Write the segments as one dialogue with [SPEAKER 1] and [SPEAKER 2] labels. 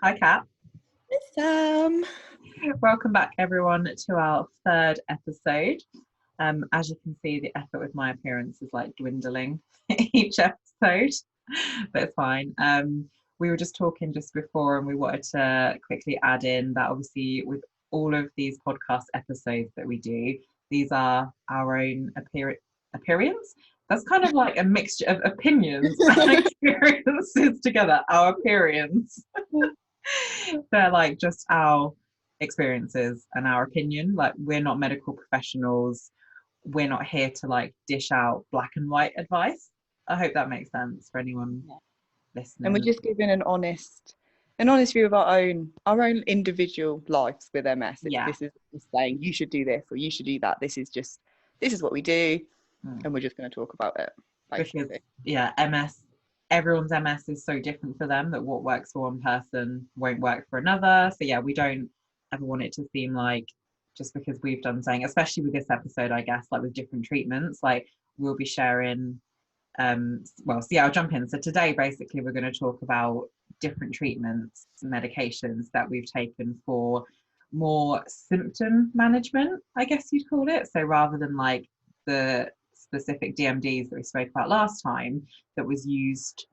[SPEAKER 1] Hi, Kat.
[SPEAKER 2] Sam.
[SPEAKER 1] Welcome back, everyone, to our third episode. As you can see, the effort with my appearance is like dwindling each episode, but it's fine. We were just talking just before, and we wanted to quickly add in that obviously with all of these podcast episodes that we do, these are our own appearance. That's kind of like a mixture of opinions and experiences together. Our appearance. They're like just our experiences and our opinion. Like, we're not medical professionals. We're not here to like dish out black and white advice. I hope that makes sense for anyone listening.
[SPEAKER 2] And we're just giving an honest view of our own individual lives with MS.
[SPEAKER 1] Yeah.
[SPEAKER 2] This is saying you should do this or you should do that. This is what we do, and we're just going to talk about it.
[SPEAKER 1] Because MS, everyone's MS is so different for them that what works for one person won't work for another. So yeah, we don't ever want it to seem like just because we've done something, especially with this episode, I guess, like with different treatments, like we'll be sharing I'll jump in. So today basically we're going to talk about different treatments, medications that we've taken for more symptom management, I guess you'd call it. So rather than like the specific DMDs that we spoke about last time that was used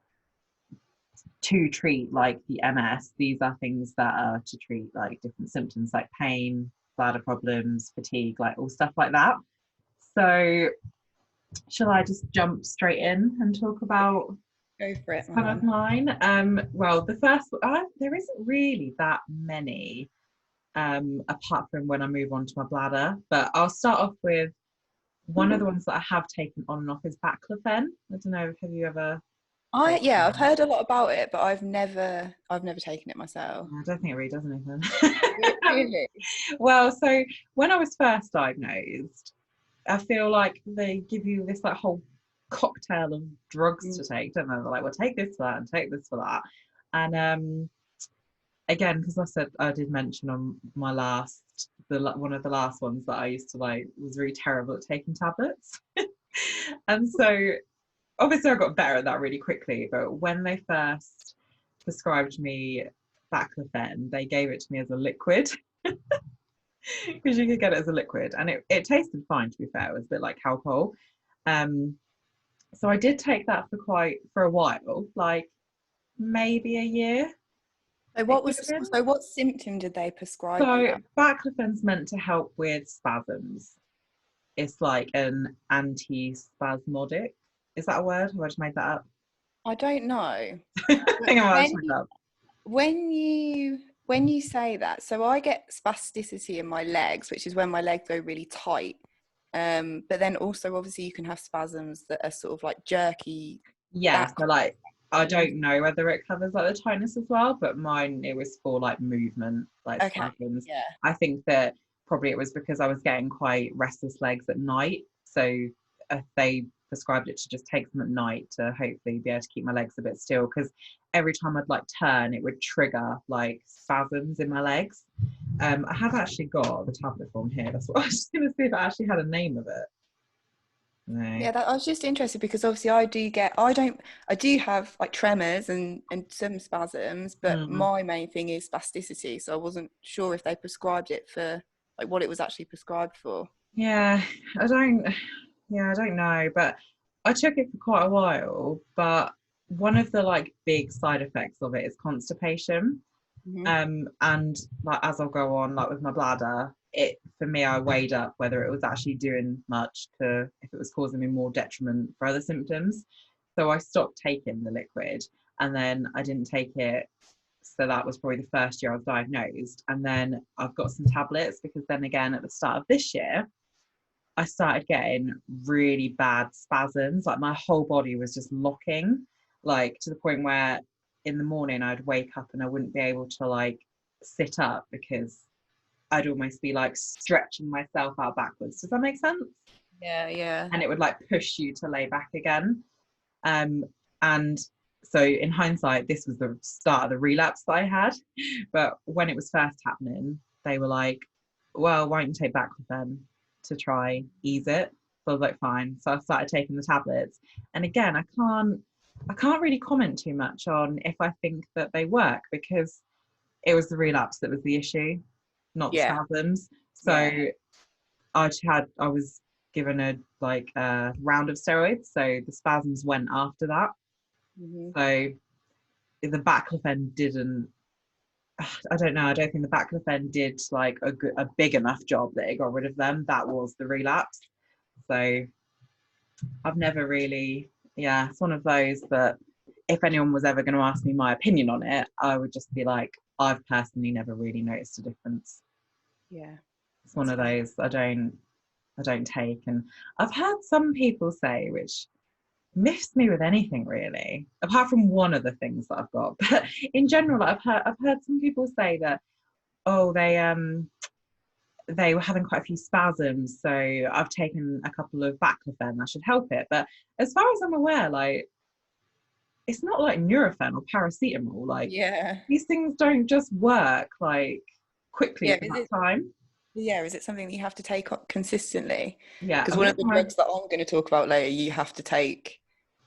[SPEAKER 1] to treat like the MS, these are things that are to treat like different symptoms like pain, bladder problems, fatigue, like all stuff like that. So shall I just jump straight in and talk about
[SPEAKER 2] go for it?
[SPEAKER 1] Some of mine. Well, the first there isn't really that many apart from when I move on to my bladder, but I'll start off with one of the ones that I have taken on and off is baclofen. I don't know, have you ever?
[SPEAKER 2] I've heard a lot about it, but I've never taken it myself.
[SPEAKER 1] I don't think it really does anything.
[SPEAKER 2] Really?
[SPEAKER 1] Well, so when I was first diagnosed, I feel like they give you this like whole cocktail of drugs to take, don't they? They're like, well, take this for that and take this for that. And again, because I did mention on my one of the last ones that I used to like was really terrible at taking tablets. And so obviously I got better at that really quickly, but when they first prescribed me baclofen, they gave it to me as a liquid. Because you could get it as a liquid, and it tasted fine, to be fair. It was a bit like alcohol. So I did take that for a while, like maybe a year.
[SPEAKER 2] So what symptom did they prescribe you?
[SPEAKER 1] So baclofen's meant to help with spasms. It's like an anti-spasmodic. Is that a word? Or I just made that up?
[SPEAKER 2] I don't know.
[SPEAKER 1] I think I might have up.
[SPEAKER 2] When you say that, so I get spasticity in my legs, which is when my legs go really tight. But then also obviously you can have spasms that are sort of like jerky.
[SPEAKER 1] Yeah, so like I don't know whether it covers like the tightness as well, but mine it was for like movement, like spasms.
[SPEAKER 2] Yeah.
[SPEAKER 1] I think that probably it was because I was getting quite restless legs at night, so they prescribed it to just take them at night to hopefully be able to keep my legs a bit still, because every time I'd like turn it would trigger like spasms in my legs. I have actually got the tablet form here. That's what I was going to see if I actually had a name of it. No.
[SPEAKER 2] Yeah, I was just interested because obviously I do have like tremors and some spasms, but my main thing is spasticity, so I wasn't sure if they prescribed it for like what it was actually prescribed for.
[SPEAKER 1] Yeah, I don't know, but I took it for quite a while, but one of the like big side effects of it is constipation. And like as I'll go on, like with my bladder, for me I weighed up whether it was actually doing much if it was causing me more detriment for other symptoms. So I stopped taking the liquid, and then I didn't take it. So that was probably the first year I was diagnosed, and then I've got some tablets because then again at the start of this year I started getting really bad spasms. Like my whole body was just locking, like to the point where in the morning I'd wake up and I wouldn't be able to like sit up because I'd almost be like stretching myself out backwards. Does that make sense?
[SPEAKER 2] Yeah.
[SPEAKER 1] And it would like push you to lay back again. And so in hindsight, this was the start of the relapse that I had. But when it was first happening, they were like, well, why don't you take baclofen to try ease it? So I was like, fine. So I started taking the tablets. And again, I can't really comment too much on if I think that they work, because it was the relapse that was the issue, not the
[SPEAKER 2] Yeah.
[SPEAKER 1] spasms. So I was given a round of steroids, so the spasms went after that. So the baclofen didn't. I don't know. I don't think the baclofen did like a big enough job that it got rid of them. That was the relapse. So I've never really, yeah, it's one of those that if anyone was ever going to ask me my opinion on it, I would just be like, I've personally never really noticed a difference.
[SPEAKER 2] Yeah.
[SPEAKER 1] It's one of those I don't take. And I've heard some people say, which miffs me with anything really, apart from one of the things that I've got. But in general, I've heard some people say that, oh, they were having quite a few spasms, so I've taken a couple of baclofen, that should help it. But as far as I'm aware, like, it's not like Nurofen or paracetamol. Like, these things don't just work like quickly in that time.
[SPEAKER 2] Yeah, is it something that you have to take consistently?
[SPEAKER 1] Yeah,
[SPEAKER 2] because one of the drugs that I'm going to talk about later, you have to take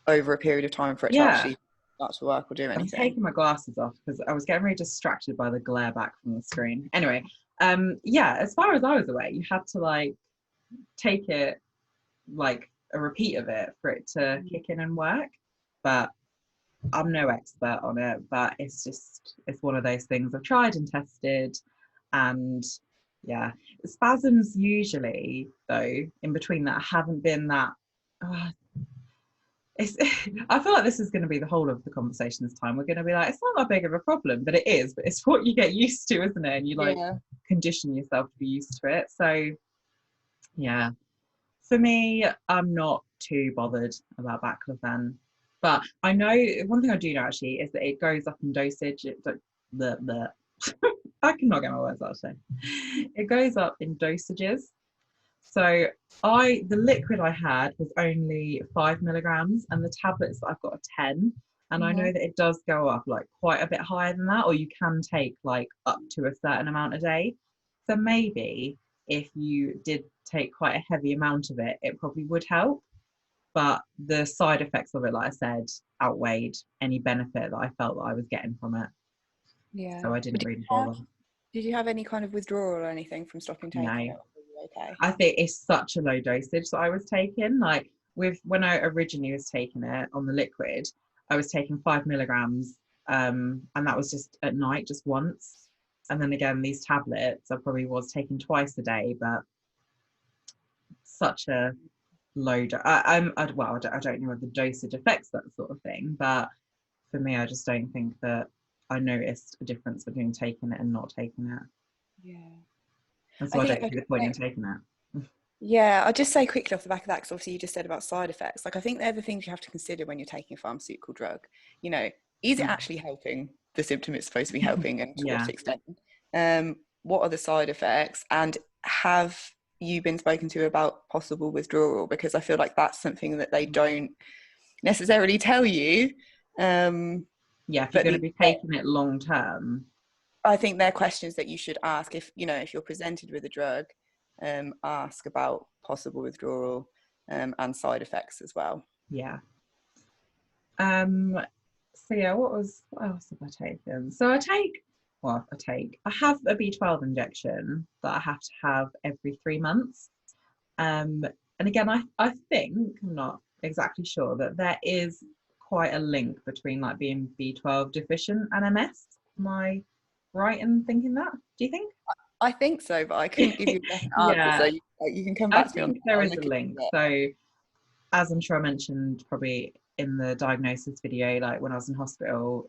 [SPEAKER 2] over a period of time for it to actually start to work or do anything.
[SPEAKER 1] I'm taking my glasses off because I was getting very distracted by the glare back from the screen. Anyway, as far as I was aware, you had to like take it like a repeat of it for it to kick in and work. But I'm no expert on it, but it's one of those things I've tried and tested. And yeah, spasms usually, though, in between that haven't been that. I feel like this is going to be the whole of the conversation this time. We're going to be like, it's not that big of a problem, but it is. But it's what you get used to, isn't it? And you condition yourself to be used to it. So yeah, for me, I'm not too bothered about baclofen. But I know one thing I do know actually is that it goes up in dosage. It's like I cannot get my words out today. It goes up in dosages. So the liquid I had was only 5 milligrams, and the tablets that I've got are 10. And I know that it does go up like quite a bit higher than that, or you can take like up to a certain amount a day. So maybe if you did take quite a heavy amount of it, it probably would help. But the side effects of it, like I said, outweighed any benefit that I felt that I was getting from it.
[SPEAKER 2] Yeah.
[SPEAKER 1] So I didn't really bother.
[SPEAKER 2] Did you have any kind of withdrawal or anything from stopping taking it? Okay.
[SPEAKER 1] I think it's such a low dosage that I was taking. Like when I originally was taking it on the liquid, I was taking 5 milligrams, and that was just at night, just once. And then again, these tablets I probably was taking twice a day, but such a low I don't know if the dosage affects that sort of thing, but for me, I just don't think that I noticed a difference between taking it and not taking it.
[SPEAKER 2] Yeah.
[SPEAKER 1] And so I don't see the point in taking it.
[SPEAKER 2] Yeah, I'll just say quickly off the back of that, because obviously you just said about side effects. Like, I think they're the things you have to consider when you're taking a pharmaceutical drug. You know, is it actually helping the symptom it's supposed to be helping, and to what extent? What are the side effects? And have you been spoken to about possible withdrawal? Because I feel like that's something that they don't necessarily tell you.
[SPEAKER 1] If you're going to be taking it long term,
[SPEAKER 2] I think they're questions that you should ask if you're presented with a drug. Ask about possible withdrawal and side effects as well.
[SPEAKER 1] Yeah. So yeah, what else have I taken? So I have a B12 injection that I have to have every 3 months. And again, I think, I'm not exactly sure, that there is quite a link between like being B12 deficient and MS. Am I right in thinking that? Do you think?
[SPEAKER 2] I think so, but I couldn't give you a definite answer, so you can come back to me on that.
[SPEAKER 1] There is a link. So as I'm sure I mentioned probably in the diagnosis video, like when I was in hospital,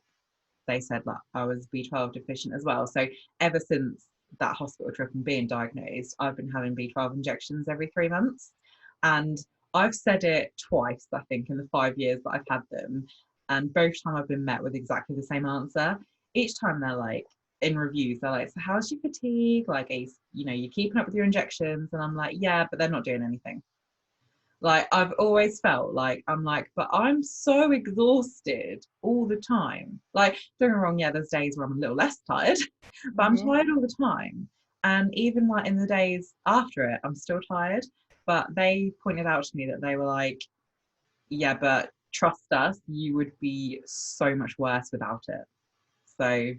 [SPEAKER 1] they said that I was B12 deficient as well. So ever since that hospital trip and being diagnosed, I've been having B12 injections every 3 months. And I've said it twice, I think, in the 5 years that I've had them. And both times I've been met with exactly the same answer. Each time they're like, in reviews, they're like, so how's your fatigue? Like, you're keeping up with your injections? And I'm like, yeah, but they're not doing anything. Like, I've always felt like, but I'm so exhausted all the time. Like, don't get me wrong, yeah, there's days where I'm a little less tired, but I'm tired all the time. And even like in the days after it, I'm still tired. But they pointed out to me that they were like, yeah, but trust us, you would be so much worse without it. So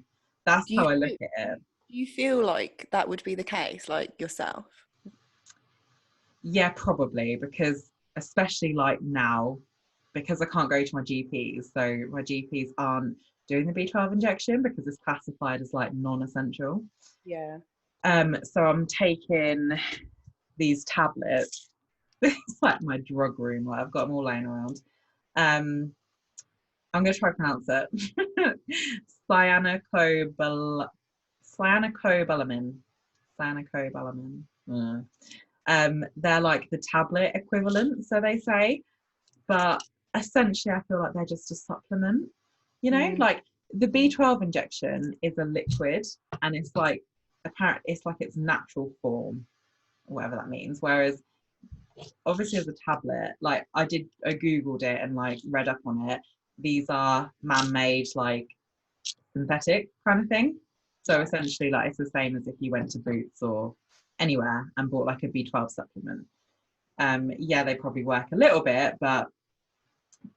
[SPEAKER 1] That's
[SPEAKER 2] Do you
[SPEAKER 1] how I look
[SPEAKER 2] feel,
[SPEAKER 1] at it.
[SPEAKER 2] do you feel like that would be the case, like yourself?
[SPEAKER 1] Yeah, probably, because especially like now, because I can't go to my GPs, so my GPs aren't doing the B12 injection because it's classified as like non-essential.
[SPEAKER 2] Yeah.
[SPEAKER 1] So I'm taking these tablets. It's like my drug room, like I've got them all laying around. Um, I'm gonna try to pronounce it. Cyanocobal cyanocobalamin. Cyanocobalamin. They're like the tablet equivalent, so they say, but essentially I feel like they're just a supplement, you know, like the B12 injection is a liquid and it's like apparently it's like its natural form, whatever that means, whereas obviously as a tablet, like I googled it and like read up on it, these are man-made, like synthetic kind of thing. So essentially like it's the same as if you went to Boots or anywhere and bought like a B12 supplement. Yeah, they probably work a little bit, but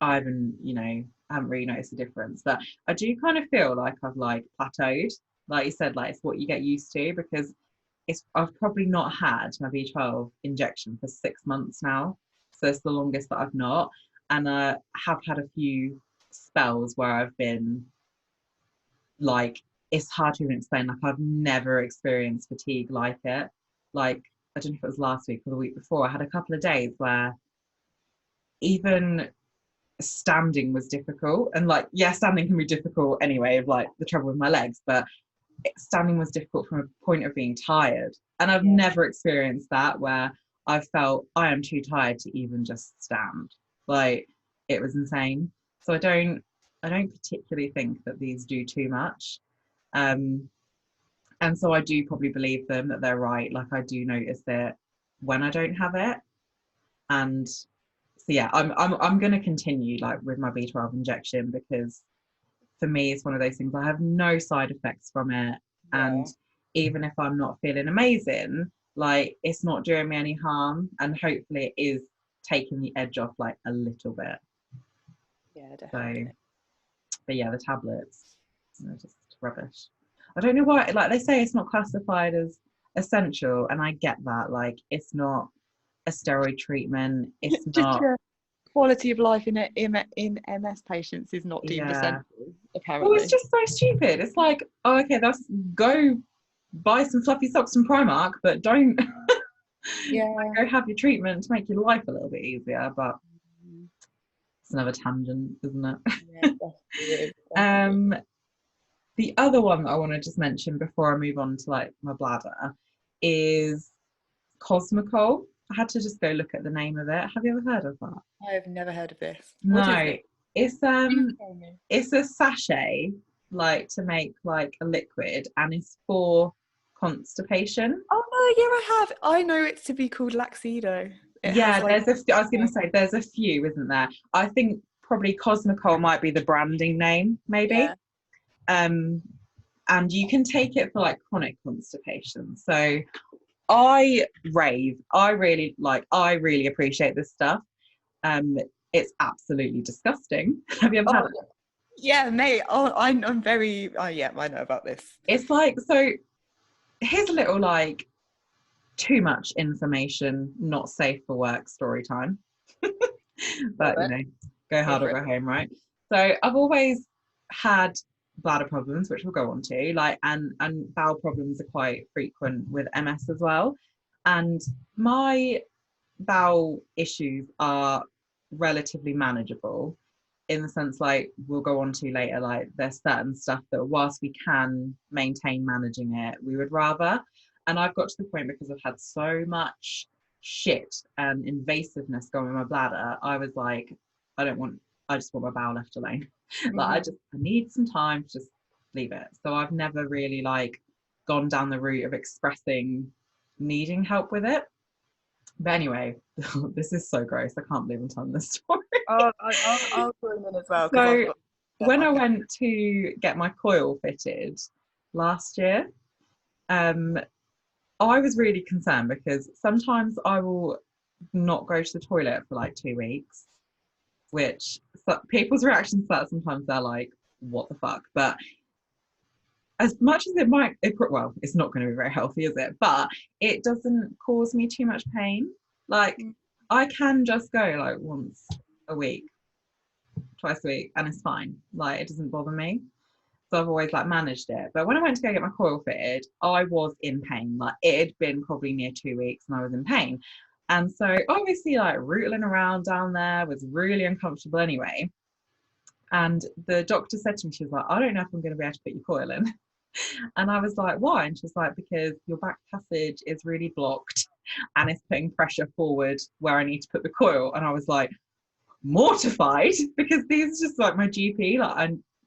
[SPEAKER 1] I haven't, I haven't really noticed the difference. But I do kind of feel like I've like plateaued. Like you said, like it's what you get used to, because I've probably not had my B12 injection for 6 months now. So it's the longest that I've not. And I have had a few spells where I've been like, it's hard to even explain. Like I've never experienced fatigue like it. Like, I don't know if it was last week or the week before, I had a couple of days where even standing was difficult. And like, yeah, standing can be difficult anyway, of like the trouble with my legs, but standing was difficult from a point of being tired. And I've never experienced that where I felt I am too tired to even just stand. Like it was insane. So I don't particularly think that these do too much. And so I do probably believe them that they're right. Like I do notice it when I don't have it. And so yeah, I'm gonna continue like with my B12 injection, because for me it's one of those things, I have no side effects from it. And even if I'm not feeling amazing, like it's not doing me any harm, and hopefully it is taking the edge off like a little bit.
[SPEAKER 2] Yeah, definitely.
[SPEAKER 1] So but yeah, the tablets, they're just rubbish. I don't know why, like they say it's not classified as essential, and I get that, like it's not a steroid treatment, it's
[SPEAKER 2] Just
[SPEAKER 1] not.
[SPEAKER 2] your quality of life in MS patients is not deemed
[SPEAKER 1] Yeah,
[SPEAKER 2] essential,
[SPEAKER 1] well, it's
[SPEAKER 2] apparently.
[SPEAKER 1] just so stupid. It's like, oh, okay, that's go buy some fluffy socks from Primark, but don't go have your treatment to make your life a little bit easier. But it's another tangent, isn't it?
[SPEAKER 2] Yeah, definitely.
[SPEAKER 1] The other one that I want to just mention before I move on to like my bladder is Cosmicol. I had to just go look at the name of it. Have you ever heard of that?
[SPEAKER 2] I have never heard of this. What is
[SPEAKER 1] No,
[SPEAKER 2] it?
[SPEAKER 1] it's
[SPEAKER 2] You tell me.
[SPEAKER 1] it's a sachet like to make like a liquid, and it's for constipation.
[SPEAKER 2] Oh no, yeah, I have. I know it to be called Laxido. It has
[SPEAKER 1] Yeah,
[SPEAKER 2] like.
[SPEAKER 1] I was gonna say there's a few, isn't there? I think probably Cosmicol might be the branding name, maybe.
[SPEAKER 2] Yeah.
[SPEAKER 1] Um, and you can take it for like chronic constipation. So I rave. I really appreciate this stuff. It's absolutely disgusting. Have you ever had
[SPEAKER 2] Oh
[SPEAKER 1] it?
[SPEAKER 2] yeah, mate. Oh, I'm very. Oh yeah, I know about this.
[SPEAKER 1] It's like, so here's a little like too much information, not safe for work story time. But go hard or go home, right? So I've always had bladder problems, which we'll go on to, like, and bowel problems are quite frequent with MS as well. And my bowel issues are relatively manageable, in the sense, like we'll go on to later, like there's certain stuff that whilst we can maintain managing it, we would rather. And I've got to the point, because I've had so much shit and invasiveness going in my bladder, I was like, I just want my bowel left alone. Like I need some time to just leave it. So I've never really like gone down the route of expressing needing help with it. But anyway, this is so gross. I can't believe I'm telling this story.
[SPEAKER 2] I'll join in as well, because I've
[SPEAKER 1] So
[SPEAKER 2] got.
[SPEAKER 1] when I went to get my coil fitted last year, I was really concerned, because sometimes I will not go to the toilet for like 2 weeks, which people's reactions to that, sometimes they're like, what the fuck? But as much as it might, well, it's not going to be very healthy, is it? But it doesn't cause me too much pain. Like, I can just go like once a week, twice a week, and it's fine. Like, it doesn't bother me. So I've always like managed it. But when I went to go get my coil fitted, I was in pain. Like, it had been probably near 2 weeks and I was in pain. And so obviously like rootling around down there was really uncomfortable anyway. And the doctor said to me, she was like, I don't know if I'm going to be able to put your coil in. And I was like, why? And she's like, because your back passage is really blocked and it's putting pressure forward where I need to put the coil. And I was like, mortified, because these are just like my GP, like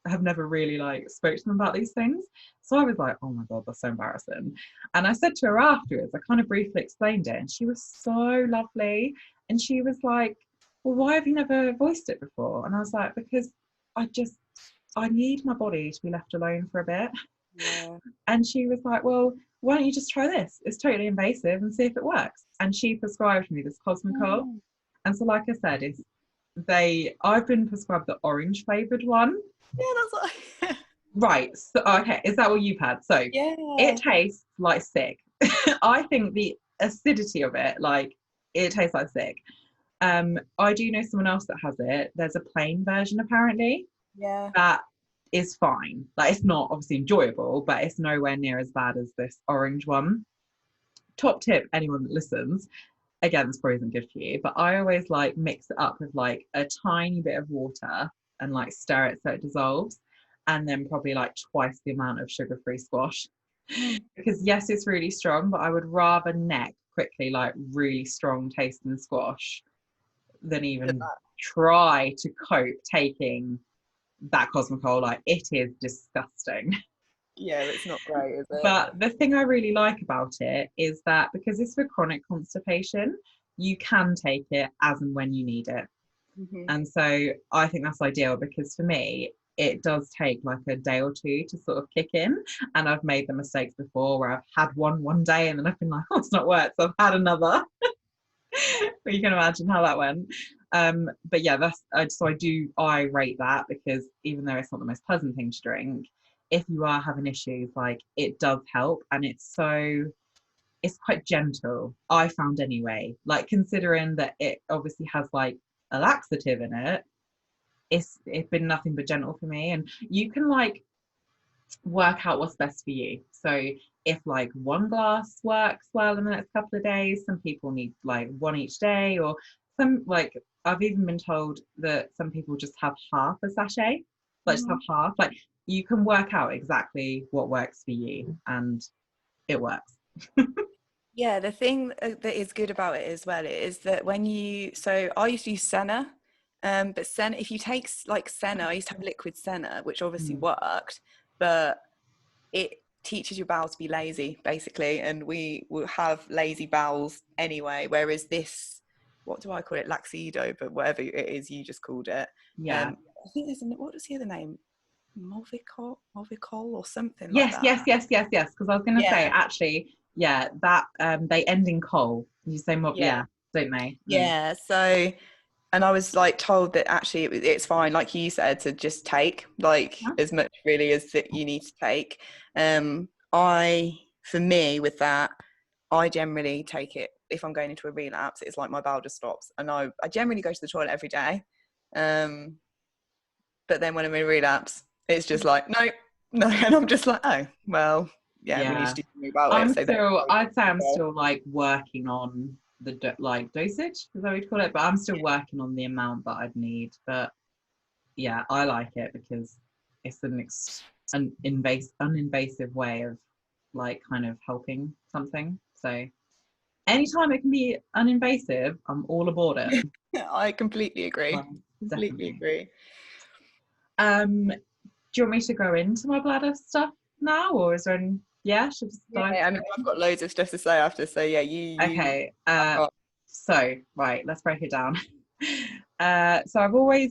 [SPEAKER 1] I have never really like spoke to them about these things. So I was like, oh my God, that's so embarrassing. And I said to her afterwards, I kind of briefly explained it, and she was so lovely. And she was like, well, why have you never voiced it before? And I was like, because I need my body to be left alone for a bit.
[SPEAKER 2] Yeah.
[SPEAKER 1] And she was like, well, why don't you just try this? It's totally invasive and see if it works. And she prescribed me this Cosmicol. And so, like I said, I've been prescribed the orange flavored one.
[SPEAKER 2] Yeah, that's what
[SPEAKER 1] Right. So, okay, is that what you've had? So
[SPEAKER 2] yeah.
[SPEAKER 1] it tastes like sick. I think the acidity of it, like, it tastes like sick. I do know someone else that has it. There's a plain version apparently.
[SPEAKER 2] Yeah.
[SPEAKER 1] That is fine. Like, it's not obviously enjoyable, but it's nowhere near as bad as this orange one. Top tip, anyone that listens, again, this probably isn't good for you, but I always like mix it up with like a tiny bit of water and like stir it so it dissolves, and then probably like twice the amount of sugar-free squash. Because yes, it's really strong, but I would rather neck quickly like really strong tasting squash than even try to cope taking that Cosmicol. Like, it is disgusting.
[SPEAKER 2] Yeah, it's not great, is it?
[SPEAKER 1] But the thing I really like about it is that because it's for chronic constipation, you can take it as and when you need it. And so I think that's ideal, because for me, it does take like a day or two to sort of kick in. And I've made the mistakes before where I've had one day and then I've been like, oh, it's not worked, so I've had another. But you can imagine how that went. But yeah, I rate that, because even though it's not the most pleasant thing to drink, if you are having issues, like, it does help. And it's quite gentle, I found anyway, like, considering that it obviously has like a laxative in it. It's been nothing but gentle for me. And you can like work out what's best for you. So if like one glass works well in the next couple of days, some people need like one each day, or some, like, I've even been told that some people just have half a sachet, like just have half. Like, you can work out exactly what works for you, and it works.
[SPEAKER 2] Yeah, the thing that is good about it as well is that so I used to use Senna, but Senna, if you take like Senna, I used to have liquid Senna, which obviously worked, but it teaches your bowels to be lazy, basically, and we will have lazy bowels anyway, whereas this, what do I call it, Laxido, but whatever it is you just called it.
[SPEAKER 1] Yeah.
[SPEAKER 2] I think what was the other name? Movicol or something
[SPEAKER 1] Yes,
[SPEAKER 2] like that.
[SPEAKER 1] yes. Because I was going to say, actually, yeah, that they end in coal. You say mob, yeah, don't they?
[SPEAKER 2] Yeah. So, and I was like told that actually it's fine, like you said, to just take like as much really as that you need to take. For me with that, I generally take it if I'm going into a relapse. It's like my bowel just stops, and I generally go to the toilet every day. But then when I'm in relapse, it's just like no, and I'm just like, oh well, yeah. We need to do something about it.
[SPEAKER 1] I'd say I'm still like working on the dosage, is that what you'd call it? But I'm still working on the amount that I'd need. But yeah, I like it because it's an uninvasive way of like kind of helping something. So anytime it can be uninvasive, I'm all aboard it.
[SPEAKER 2] I completely agree.
[SPEAKER 1] Agree. Do you want me to go into my bladder stuff now, or is there any? Yeah, should just dive.
[SPEAKER 2] I mean, I've got loads of stuff to say after, so yeah, you.
[SPEAKER 1] Okay. So right, let's break it down. So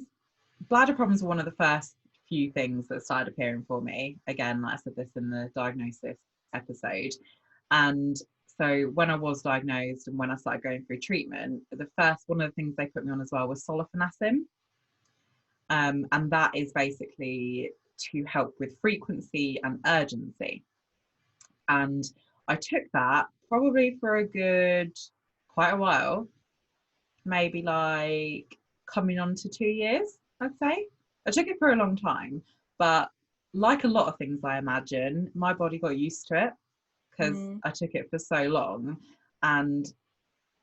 [SPEAKER 1] bladder problems were one of the first few things that started appearing for me. Again, like I said this in the diagnosis episode. And so when I was diagnosed and when I started going through treatment, one of the things they put me on as well was sulfasalazine. And that is basically to help with frequency and urgency. And I took that probably for quite a while, maybe like coming on to 2 years, I'd say. I took it for a long time, but like a lot of things, I imagine, my body got used to it because I took it for so long. And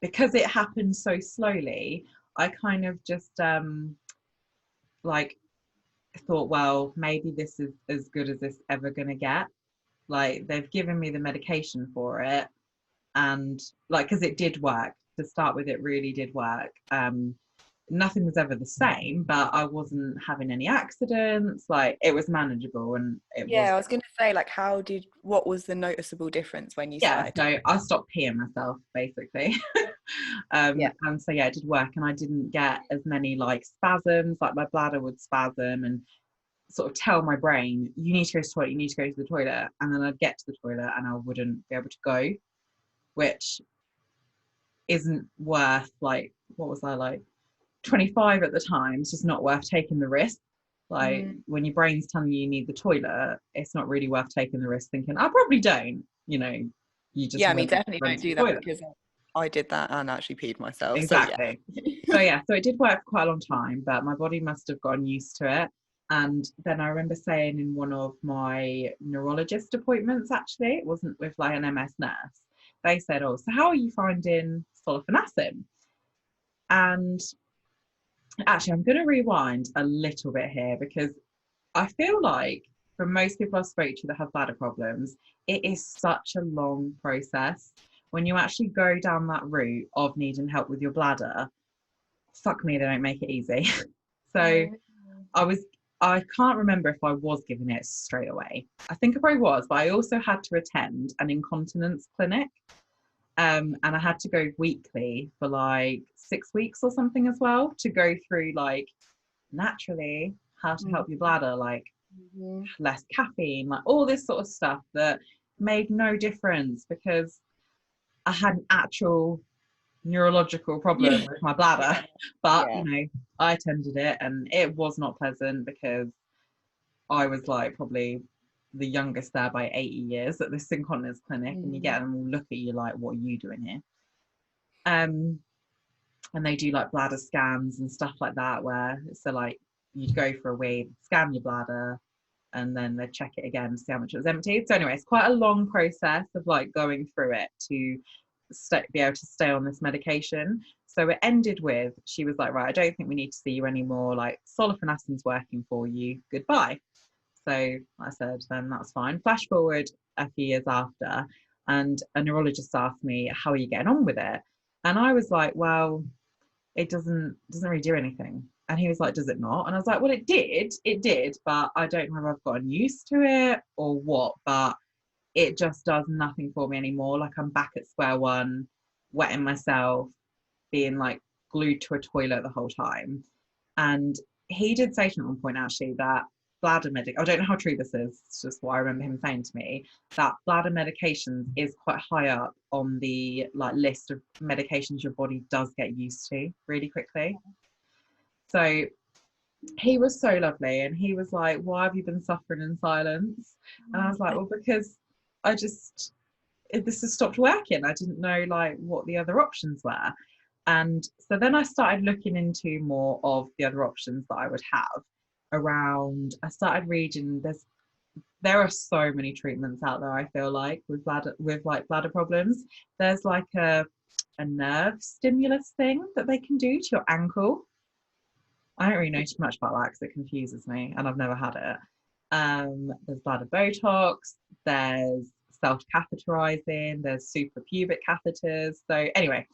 [SPEAKER 1] because it happened so slowly, I kind of just like thought, well, maybe this is as good as it's ever going to get. Like, they've given me the medication for it, and like, because it did work to start with, it really did work. Nothing was ever the same, but I wasn't having any accidents. Like, it was manageable, and it was.
[SPEAKER 2] Yeah, I was going to say, like, what was the noticeable difference when you
[SPEAKER 1] Yeah,
[SPEAKER 2] started?
[SPEAKER 1] so I stopped peeing myself, basically.
[SPEAKER 2] Yeah.
[SPEAKER 1] And so yeah, it did work, and I didn't get as many like spasms. Like, my bladder would spasm and sort of tell my brain, you need to go to the toilet, you need to go to the toilet, and then I'd get to the toilet and I wouldn't be able to go, which isn't worth, like, what was I, like 25 at the time? It's just not worth taking the risk. Like, when your brain's telling you need the toilet, it's not really worth taking the risk thinking, I probably don't, you know, you just
[SPEAKER 2] Yeah, I mean,
[SPEAKER 1] won't
[SPEAKER 2] definitely
[SPEAKER 1] run
[SPEAKER 2] don't
[SPEAKER 1] to the
[SPEAKER 2] do that
[SPEAKER 1] toilet.
[SPEAKER 2] because I did that and actually peed myself.
[SPEAKER 1] Exactly. So yeah, so it did work for quite a long time, but my body must have gotten used to it. And then I remember saying in one of my neurologist appointments, actually, it wasn't with like an MS nurse, they said, oh, so how are you finding sulfasalazine? And actually, I'm going to rewind a little bit here, because I feel like for most people I've spoke to that have bladder problems, it is such a long process. When you actually go down that route of needing help with your bladder, fuck me, they don't make it easy. So I can't remember if I was given it straight away. I think I probably was, but I also had to attend an incontinence clinic. And I had to go weekly for like 6 weeks or something as well, to go through like naturally how to help your bladder, like less caffeine, like all this sort of stuff that made no difference because I had an actual neurological problem with my bladder. But you know, I attended it and it was not pleasant, because I was like probably the youngest there by 80 years at this incontinence clinic, and you get them all look at you like, what are you doing here? And they do like bladder scans and stuff like that, where so like you'd go for a wee, scan your bladder, and then they'd check it again to see how much it was emptied. So anyway, it's quite a long process of like going through it to be able to stay on this medication. So it ended with, she was like, right, I don't think we need to see you anymore, like sulfanacin's working for you, goodbye. So I said, then that's fine. Flash forward a few years after, and a neurologist asked me, how are you getting on with it? And I was like, well, it doesn't really do anything. And he was like, does it not? And I was like, well, it did, but I don't know if I've gotten used to it or what, but it just does nothing for me anymore. Like, I'm back at square one, wetting myself, being like glued to a toilet the whole time. And he did say to me at one point, actually, that bladder I don't know how true this is, it's just what I remember him saying to me, that bladder medications is quite high up on the like list of medications your body does get used to really quickly. So he was so lovely, and he was like, why have you been suffering in silence? And I was like, well, because this has stopped working. I didn't know like what the other options were. And so then I started looking into more of the other options that I would have around. I started reading, there are so many treatments out there, I feel like, with bladder problems. There's like a nerve stimulus thing that they can do to your ankle. I don't really know too much about that because it confuses me and I've never had it. There's bladder Botox, there's self-catheterizing, there's suprapubic catheters. So anyway,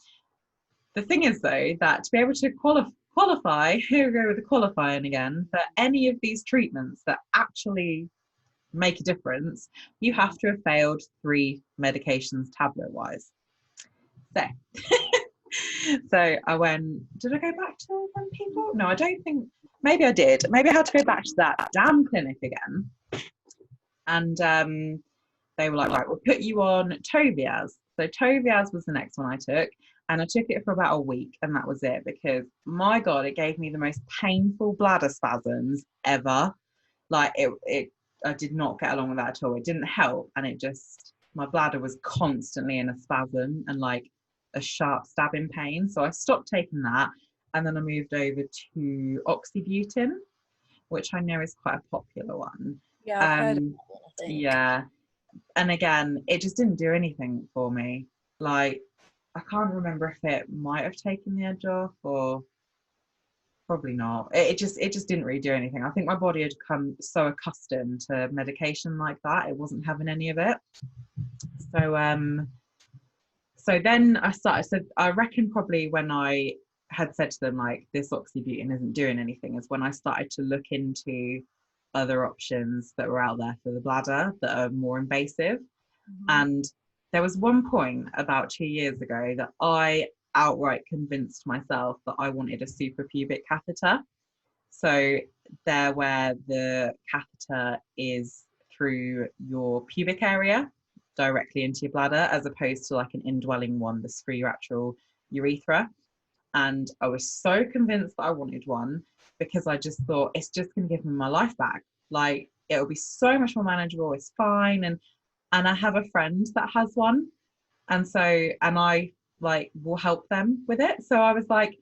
[SPEAKER 1] the thing is though, that to be able to qualify, here we go with the qualifying again, for any of these treatments that actually make a difference, you have to have failed 3 medications tablet-wise. So so I went, did I go back to them people? No, I don't think, maybe I did. Maybe I had to go back to that damn clinic again. And they were like, right, we'll put you on Toviaz. So Toviaz was the next one I took. And I took it for about a week, and that was it, because my God, it gave me the most painful bladder spasms ever. Like it I did not get along with that at all. It didn't help, and it just, my bladder was constantly in a spasm and like a sharp stabbing pain. So I stopped taking that, and then I moved over to oxybutin, which I know is quite a popular one.
[SPEAKER 2] Yeah, I've heard of
[SPEAKER 1] Um,
[SPEAKER 2] that one, I think.
[SPEAKER 1] yeah, and again, it just didn't do anything for me. Like, I can't remember if it might have taken the edge off, or probably not. It just didn't really do anything. I think my body had come so accustomed to medication like that, it wasn't having any of it. So so then I started. So I reckon probably when I had said to them like this oxybutin isn't doing anything, is when I started to look into other options that were out there for the bladder that are more invasive.
[SPEAKER 2] Mm-hmm.
[SPEAKER 1] And there was one point about 2 years ago that I outright convinced myself that I wanted a suprapubic catheter. So there where the catheter is through your pubic area directly into your bladder, as opposed to like an indwelling one that's through your actual urethra. And I was so convinced that I wanted one, because I just thought it's just going to give me my life back. Like, it'll be so much more manageable, it's fine. And I have a friend that has one, and so, and I like will help them with it. So I was like,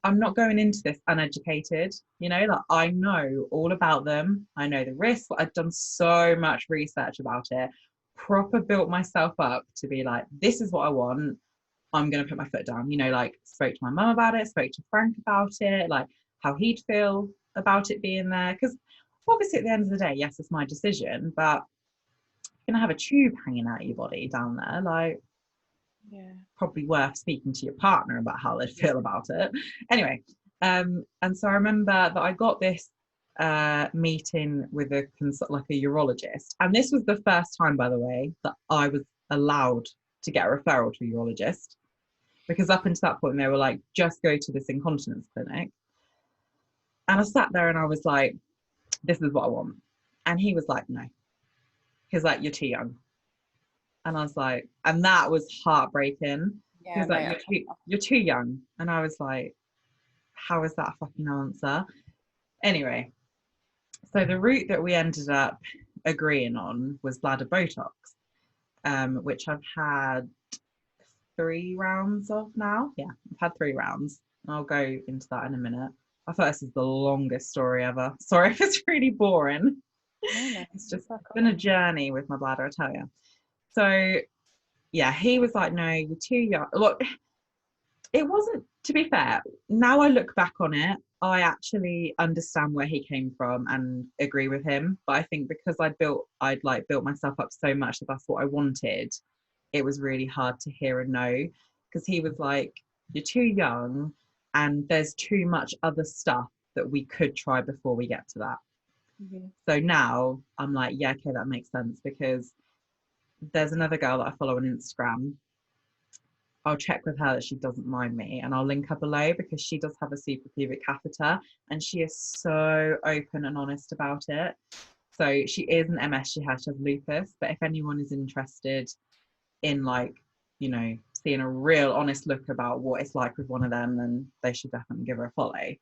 [SPEAKER 1] I'm not going into this uneducated, like I know all about them, I know the risks, I've done so much research about it, proper built myself up to be like, this is what I want, I'm going to put my foot down, like spoke to my mum about it, spoke to Frank about it, like how he'd feel about it being there, because obviously at the end of the day, yes, it's my decision, but you're going to have a tube hanging out of your body down there, like,
[SPEAKER 2] Yeah.
[SPEAKER 1] probably worth speaking to your partner about how they'd feel about it. Anyway, and so I remember that I got this meeting with a urologist, and this was the first time, by the way, that I was allowed to get a referral to a urologist, because up until that point they were like, just go to this incontinence clinic. And I sat there and I was like, this is what I want. And he was like, no. He's like, you're too young. And I was like, and that was heartbreaking. He
[SPEAKER 2] Yeah,
[SPEAKER 1] was like,
[SPEAKER 2] mate.
[SPEAKER 1] you're too young. And I was like, how is that a fucking answer? Anyway, so the route that we ended up agreeing on was bladder Botox, which I've had 3 rounds of now. Yeah, I've had 3 rounds. I'll go into that in a minute. I thought this is the longest story ever. Sorry if it's really boring.
[SPEAKER 2] No,
[SPEAKER 1] It's just been a journey with my bladder, I tell you. So yeah, he was like, no, you're too young. Look, it wasn't, to be fair, now I look back on it, I actually understand where he came from and agree with him. But I think because I'd like built myself up so much that that's what I wanted, it was really hard to hear a no, because he was like, you're too young and there's too much other stuff that we could try before we get to that.
[SPEAKER 2] Mm-hmm.
[SPEAKER 1] So now I'm like, yeah, okay, that makes sense, because there's another girl that I follow on Instagram. I'll check with her that she doesn't mind me, and I'll link her below, because she does have a suprapubic catheter and she is so open and honest about it. So she is an MS, she has lupus, but if anyone is interested in like, seeing a real honest look about what it's like with one of them, then they should definitely give her a follow.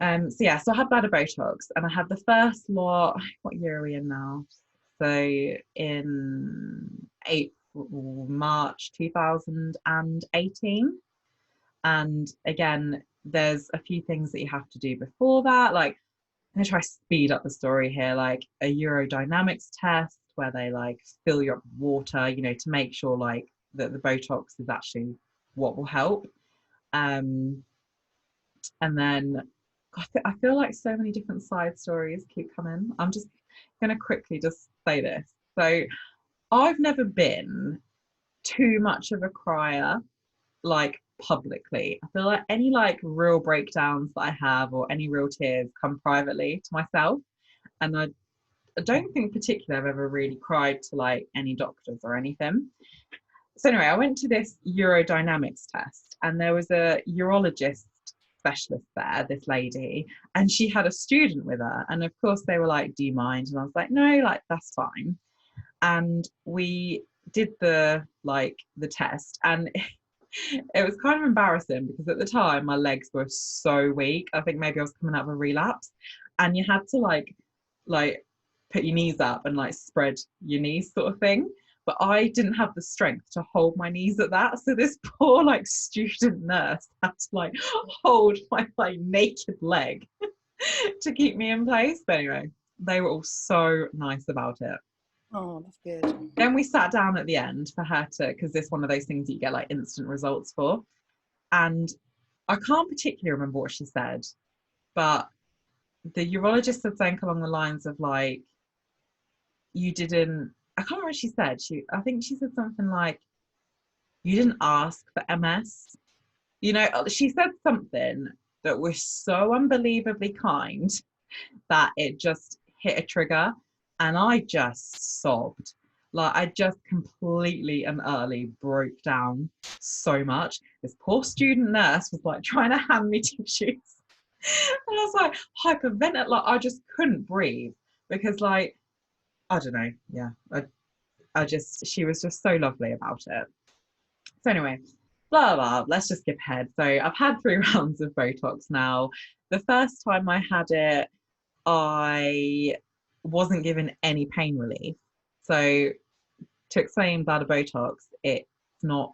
[SPEAKER 1] So yeah, so I had bladder Botox, and I had the first lot, what year are we in now? So in March 2018. And again, there's a few things that you have to do before that. Like, I'm gonna try to speed up the story here, like a urodynamics test where they like fill you up with water, to make sure like that the Botox is actually what will help. And then I feel like so many different side stories keep coming. I'm just gonna quickly just say this. So I've never been too much of a crier, like publicly. I feel like any like real breakdowns that I have, or any real tears, come privately to myself. And I don't think particularly I've ever really cried to like any doctors or anything. So anyway, I went to this urodynamics test, and there was a urologist specialist there, this lady, and she had a student with her. And of course they were like, do you mind? And I was like, no, like that's fine. And we did the test, and it was kind of embarrassing, because at the time my legs were so weak. I think maybe I was coming out of a relapse, and you had to like like put your knees up and like spread your knees sort of thing. But I didn't have the strength to hold my knees at that. So this poor like student nurse had to like hold my like naked leg to keep me in place. But anyway, they were all so nice about it.
[SPEAKER 2] Oh, that's good.
[SPEAKER 1] Then we sat down at the end for her to, because it's one of those things that you get like instant results for. And I can't particularly remember what she said, but the urologist said something along the lines of like, you didn't, I can't remember what she said. I think she said something like, you didn't ask for MS. You know, she said something that was so unbelievably kind that it just hit a trigger, and I just sobbed. Like I just completely and utterly broke down so much. This poor student nurse was like trying to hand me tissues. And I was like hyperventilating, like I just couldn't breathe because like, I don't know, yeah. I just, she was just so lovely about it. So anyway, blah, blah, let's just skip ahead. So I've had 3 rounds of Botox now. The first time I had it, I wasn't given any pain relief. So to explain bladder Botox, it's not,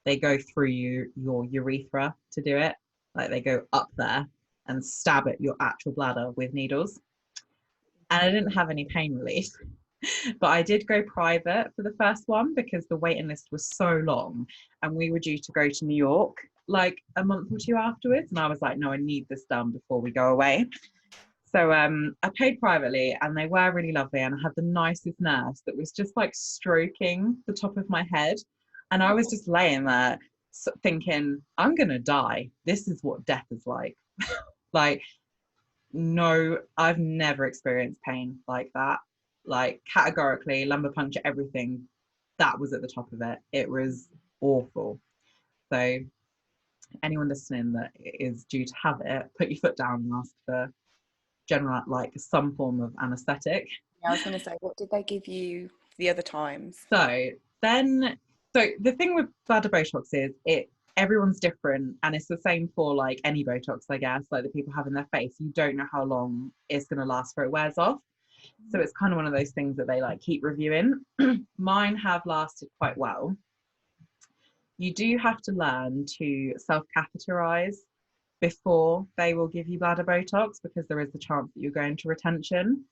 [SPEAKER 1] they go through your urethra to do it. Like they go up there and stab at your actual bladder with needles. And I didn't have any pain relief. But I did go private for the first one because the waiting list was so long, and we were due to go to New York like a month or 2 afterwards. And I was like, no, I need this done before we go away. So I paid privately, and they were really lovely. And I had the nicest nurse that was just like stroking the top of my head. And I was just laying there thinking, I'm going to die. This is what death is like. Like, no, I've never experienced pain like that. Like categorically, lumbar puncture, everything, that was at the top of it. It was awful. So anyone listening that is due to have it, put your foot down and ask for general, like some form of anesthetic.
[SPEAKER 2] Yeah, I was going to say, what did they give you the other times?
[SPEAKER 1] So the thing with bladder Botox is everyone's different, and it's the same for like any Botox, I guess, like that people have in their face. You don't know how long it's going to last before it wears off. So it's kind of one of those things that they like keep reviewing. Mine have lasted quite well. You do have to learn to self-catheterize before they will give you bladder Botox, because there is the chance that you're going to retention.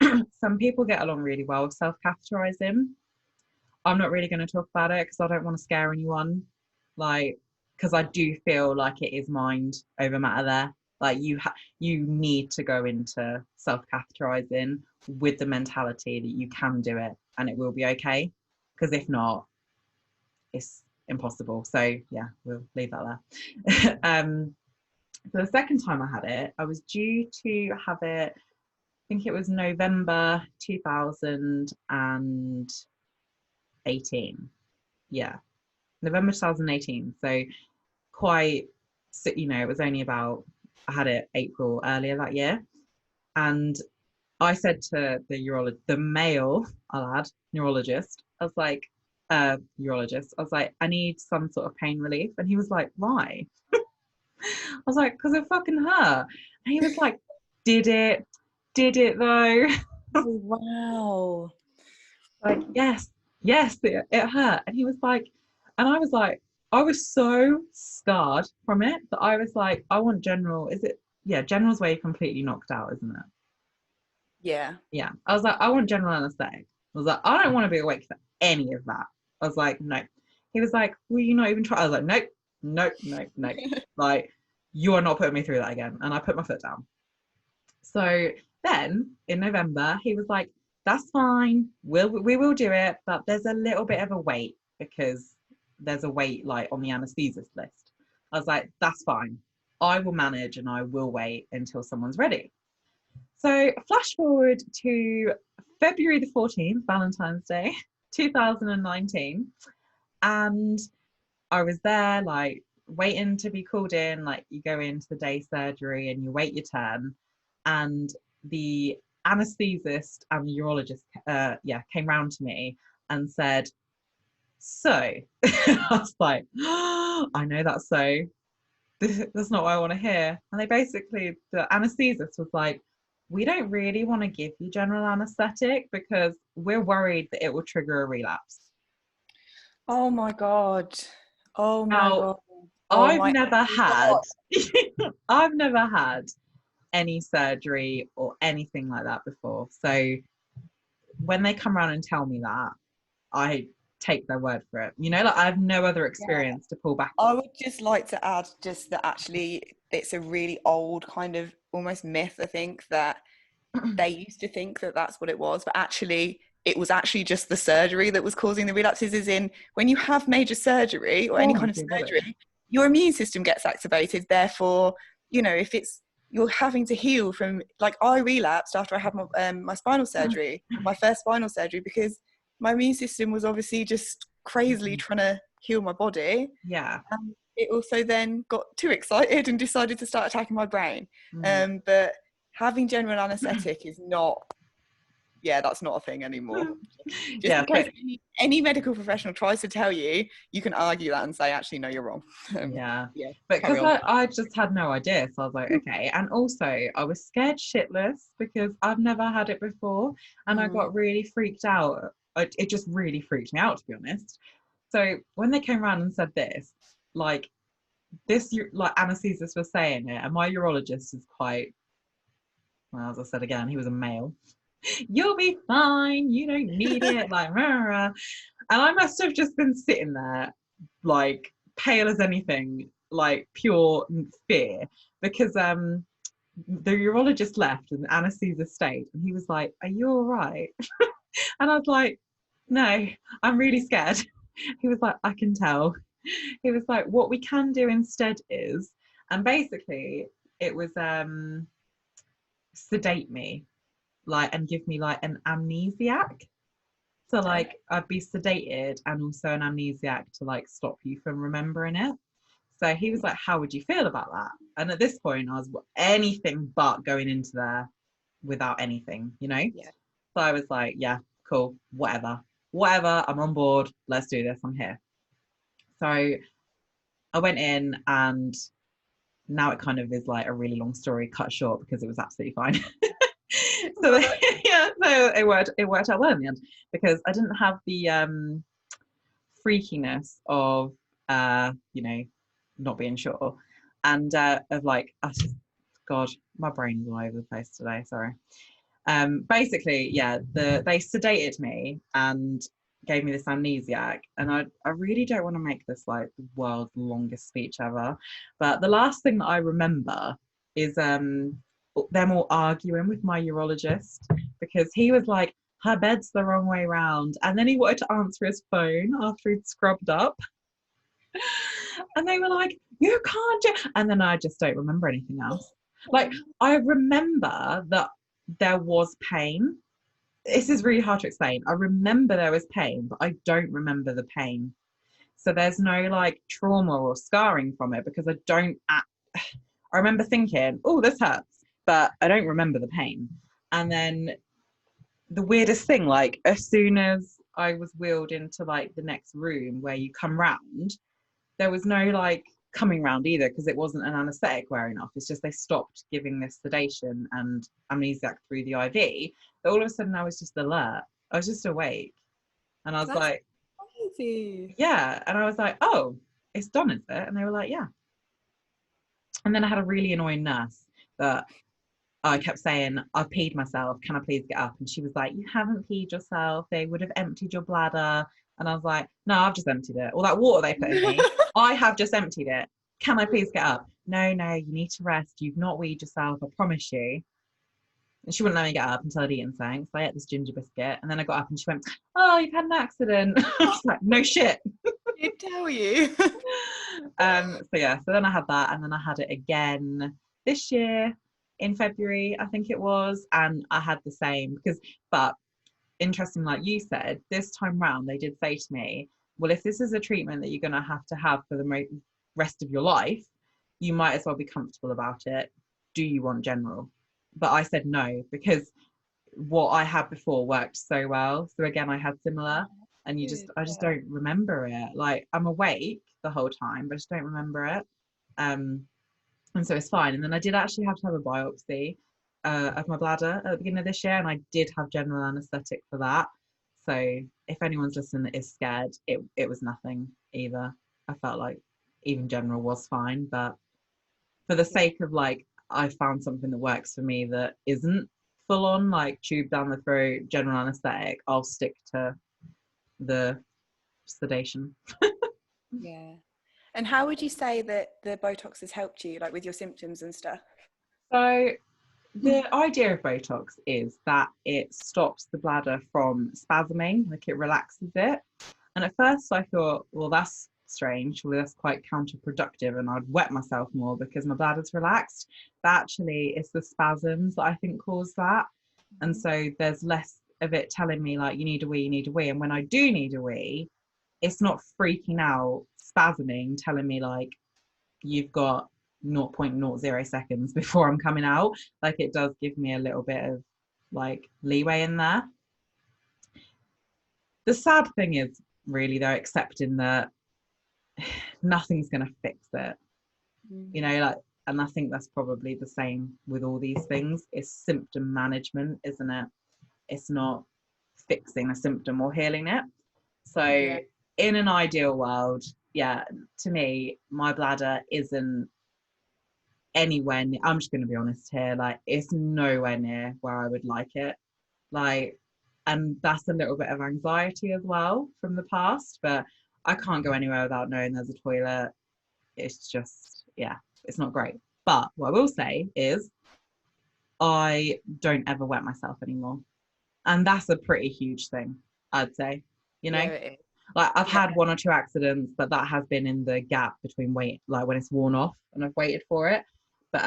[SPEAKER 1] Some people get along really well with self-catheterizing. I'm not really going to talk about it because I don't want to scare anyone. Like, because I do feel like it is mind over matter there. Like you need to go into self-catheterizing with the mentality that you can do it and it will be okay. Because if not, it's impossible. So yeah, we'll leave that there. So the second time I had it, I was due to have it, I think it was November 2018. Yeah, November 2018. So quite, you know, it was only about, I had it April earlier that year. And I said to the male, I'll add, neurologist, I was like, urologist, I was like, I need some sort of pain relief. And he was like, why? I was like, because it fucking hurt. And he was like, did it though?
[SPEAKER 2] Oh, wow.
[SPEAKER 1] Like, yes, it hurt. And he was like, and I was like, I was so scarred from it that I was like, I want general, general's where you're completely knocked out, isn't it?
[SPEAKER 2] Yeah.
[SPEAKER 1] Yeah. I was like, I want general anesthetic. I was like, I don't want to be awake for any of that. I was like, no. He was like, will you not even try? I was like, nope. Like, you are not putting me through that again. And I put my foot down. So then in November, he was like, that's fine. We will do it. But there's a little bit of a wait because there's a wait like on the anaesthetist list. I was like, that's fine. I will manage and I will wait until someone's ready. So flash forward to February the 14th, Valentine's Day, 2019. And I was there like waiting to be called in. Like you go into the day surgery and you wait your turn. And the anaesthetist and the urologist came round to me and said, so I was like, oh, I know that's so. That's not what I want to hear. And they basically, the anaesthetist was like, we don't really want to give you general anesthetic because we're worried that it will trigger a relapse.
[SPEAKER 2] Oh my God. Oh my
[SPEAKER 1] Now,
[SPEAKER 2] God. Oh
[SPEAKER 1] I've
[SPEAKER 2] my
[SPEAKER 1] never had,
[SPEAKER 2] God.
[SPEAKER 1] I've never had any surgery or anything like that before. So when they come around and tell me that, I take their word for it. You know, like I have no other
[SPEAKER 2] Yeah.
[SPEAKER 1] experience to pull back
[SPEAKER 2] I
[SPEAKER 1] on.
[SPEAKER 2] would just like to add just that actually it's a really old kind of almost myth, I think, that they used to think that that's what it was, but actually it was actually just the surgery that was causing the relapses. Is in when you have major surgery or any kind
[SPEAKER 1] Performance
[SPEAKER 2] of
[SPEAKER 1] your body.
[SPEAKER 2] surgery, your immune system gets activated. Therefore, you know, if it's you're having to heal from, like, I relapsed after I had my spinal surgery, my first spinal surgery, because my immune system was obviously just crazily trying to heal my body.
[SPEAKER 1] Yeah.
[SPEAKER 2] And it also then got too excited and decided to start attacking my brain.
[SPEAKER 1] Mm.
[SPEAKER 2] But having general anaesthetic is not, yeah, that's not a thing anymore. Just
[SPEAKER 1] Yeah,
[SPEAKER 2] in case
[SPEAKER 1] but
[SPEAKER 2] any medical professional tries to tell you, you can argue that and say, actually, no, you're wrong.
[SPEAKER 1] yeah,
[SPEAKER 2] Yeah,
[SPEAKER 1] but
[SPEAKER 2] carry
[SPEAKER 1] because
[SPEAKER 2] on.
[SPEAKER 1] I just had no idea, so I was like, okay. And also I was scared shitless because I've never had it before, and I
[SPEAKER 2] Mm.
[SPEAKER 1] got really freaked out. It just really freaked me out, to be honest. So when they came around and said this, like like anesthesist was saying it, and my urologist is quite, well, as I said again, he was a male. You'll be fine, you don't need it, like rah, rah. And I must have just been sitting there like pale as anything, like pure fear, because the urologist left and the anesthesia stayed, and he was like, are you all right? And I was like, no, I'm really scared. He was like, I can tell. He was like, what we can do instead is, and basically it was sedate me, like, and give me like an amnesiac. So
[SPEAKER 2] Okay.
[SPEAKER 1] like I'd be sedated and also an amnesiac to like stop you from remembering it. So he was like, how would you feel about that? And at this point I was anything but going into there without anything, you know?
[SPEAKER 2] Yeah.
[SPEAKER 1] So I was like, yeah, cool, whatever, I'm on board, let's do this, I'm here. So I went in, and now it kind of is like a really long story cut short because it was absolutely fine. So
[SPEAKER 2] Love it.
[SPEAKER 1] yeah, so it worked out well in the end because I didn't have the freakiness of not being sure, and of like God, my brain is all over the place today, sorry. Basically, yeah, they sedated me and gave me this amnesiac, and I really don't want to make this like the world's longest speech ever, but the last thing that I remember is them all arguing with my urologist because he was like, her bed's the wrong way round, and then he wanted to answer his phone after he'd scrubbed up, and they were like, you can't do, and then I just don't remember anything else. Like, I remember that there was pain. This is really hard to explain. I remember there was pain, but I don't remember the pain. So there's no like trauma or scarring from it because I remember thinking, oh, this hurts, but I don't remember the pain. And then the weirdest thing, like as soon as I was wheeled into like the next room where you come round, there was no like coming round either because it wasn't an anesthetic wearing off. It's just they stopped giving this sedation and amnesiac through the IV. But all of a sudden I was just alert. I was just awake. And I was
[SPEAKER 2] That's
[SPEAKER 1] like,
[SPEAKER 2] crazy.
[SPEAKER 1] yeah. And I was like, oh, it's done, is it? And they were like, yeah. And then I had a really annoying nurse that I kept saying, I've peed myself. Can I please get up? And she was like, you haven't peed yourself. They would have emptied your bladder. And I was like, no, I've just emptied it. All that water they put in me, I have just emptied it. Can I please get up? No, you need to rest. You've not weed yourself. I promise you. And she wouldn't let me get up until I'd eaten something. So I ate this ginger biscuit. And then I got up and she went, oh, you've had an accident. I was like, no shit.
[SPEAKER 2] Did tell you.
[SPEAKER 1] So yeah, so then I had that, and then I had it again this year in February, I think it was, and I had the same but interesting, like you said, this time round they did say to me, well, if this is a treatment that you're going to have for the rest of your life, you might as well be comfortable about it. Do you want general? But I said no because what I had before worked so well. So again, I had similar, and I just don't remember it. Like I'm awake the whole time, but I just don't remember it. And so it's fine. And then I did actually have to have a biopsy. of my bladder at the beginning of this year, and I did have general anaesthetic for that. So if anyone's listening that is scared, it was nothing either. I felt like even general was fine, but for the sake of like, I found something that works for me that isn't full on like tube down the throat, general anaesthetic, I'll stick to the sedation.
[SPEAKER 2] Yeah. And how would you say that the Botox has helped you, like with your symptoms and stuff?
[SPEAKER 1] So the idea of Botox is that it stops the bladder from spasming, like it relaxes it. And at first I thought, well, that's strange. Well, that's quite counterproductive, and I'd wet myself more because my bladder's relaxed. But actually, it's the spasms that I think cause that. And so there's less of it telling me like, you need a wee, you need a wee. And when I do need a wee, it's not freaking out, spasming, telling me like, you've got 0.00 seconds before I'm coming out. Like, it does give me a little bit of like leeway in there. The sad thing is really though, accepting that nothing's going to fix it, you know, like, and I think that's probably the same with all these things. It's symptom management, isn't it? It's not fixing a symptom or healing it. So in an ideal world, yeah, to me, my bladder isn't anywhere near, I'm just going to be honest here, like it's nowhere near where I would like it. Like, and that's a little bit of anxiety as well from the past, but I can't go anywhere without knowing there's a toilet. It's just, yeah, it's not great. But what I will say is I don't ever wet myself anymore. And that's a pretty huge thing, I'd say, you know?
[SPEAKER 2] Yeah,
[SPEAKER 1] like I've had one or two accidents, but that has been in the gap between wait, like when it's worn off and I've waited for it. But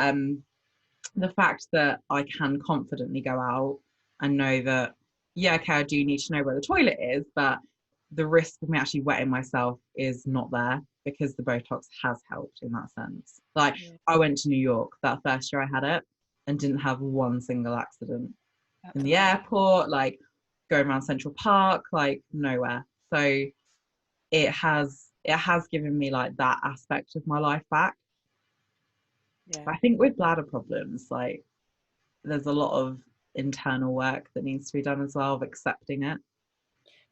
[SPEAKER 1] the fact that I can confidently go out and know that, yeah, okay, I do need to know where the toilet is, but the risk of me actually wetting myself is not there because the Botox has helped in that sense. Like, I went to New York that first year I had it and didn't have one single accident. That's in the airport, like going around Central Park, like nowhere. So it has given me like that aspect of my life back. Yeah. I think with bladder problems, like there's a lot of internal work that needs to be done as well, of accepting it.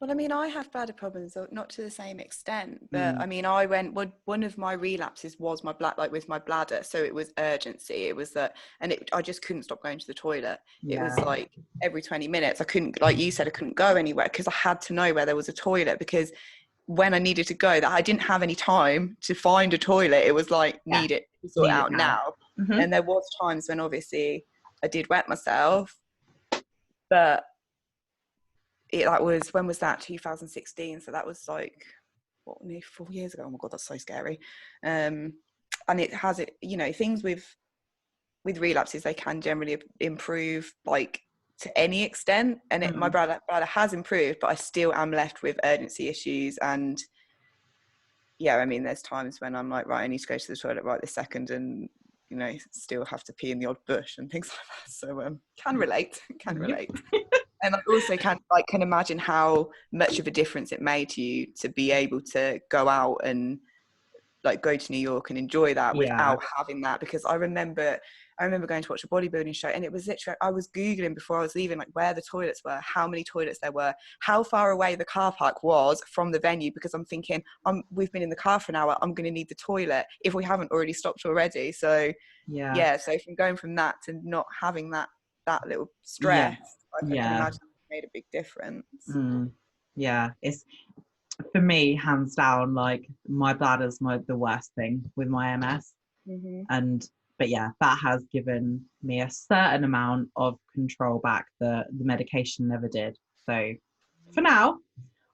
[SPEAKER 2] Well, I mean, I have bladder problems, not to the same extent, but I mean, one of my relapses was my with my bladder. So it was urgency. It was that, and I just couldn't stop going to the toilet. Yeah. It was like every 20 minutes. I couldn't, like you said, I couldn't go anywhere because I had to know where there was a toilet, because when I needed to go, that I didn't have any time to find a toilet. It was like, need it to sort out now. Mm-hmm. And there was times when obviously I did wet myself, but when was that? 2016. So that was like, nearly 4 years ago. Oh my God, that's so scary. And it has it, you know, things with relapses, they can generally improve like to any extent. And my bladder has improved, but I still am left with urgency issues. And yeah, I mean, there's times when I'm like, right, I need to go to the toilet right this second, and you know, still have to pee in the odd bush and things like that. So can relate. And I also can imagine how much of a difference it made to you to be able to go out and like go to New York and enjoy that without having that. Because I remember going to watch a bodybuilding show, and it was literally, I was Googling before I was leaving, like where the toilets were, how many toilets there were, how far away the car park was from the venue, because I'm thinking, we've been in the car for an hour, I'm going to need the toilet if we haven't already stopped already. So so from going from that to not having that little stress, I can imagine it made a big difference.
[SPEAKER 1] It's, for me, hands down, like my bladder's the worst thing with my MS. But yeah, that has given me a certain amount of control back that the medication never did. So for now,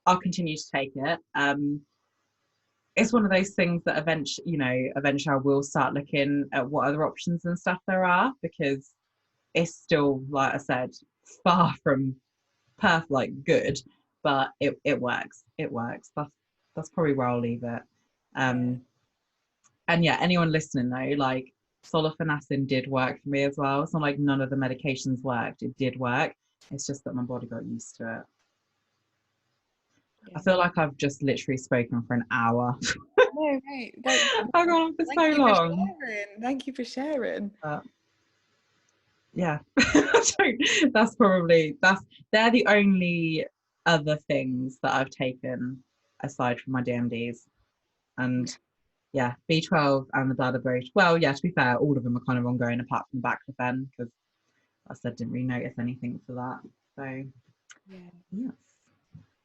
[SPEAKER 1] I'll continue to take it. It's one of those things that eventually I will start looking at what other options and stuff there are, because it's still, like I said, far from perfect, like good, but it works. That's probably where I'll leave it. And yeah, anyone listening though, like sulfasalazine did work for me as well. It's not like none of the medications worked. It did work. It's just that my body got used to it. I feel like I've just literally spoken for an hour.
[SPEAKER 2] No, mate.
[SPEAKER 1] I've gone on for so long.
[SPEAKER 2] Thank you for sharing.
[SPEAKER 1] yeah. They're the only other things that I've taken aside from my DMDs. And yeah, B12 and the bladder broach. Well, yeah, to be fair, all of them are kind of ongoing apart from the baclofen, because I said didn't really notice anything for that. So
[SPEAKER 2] Yeah.
[SPEAKER 1] yes,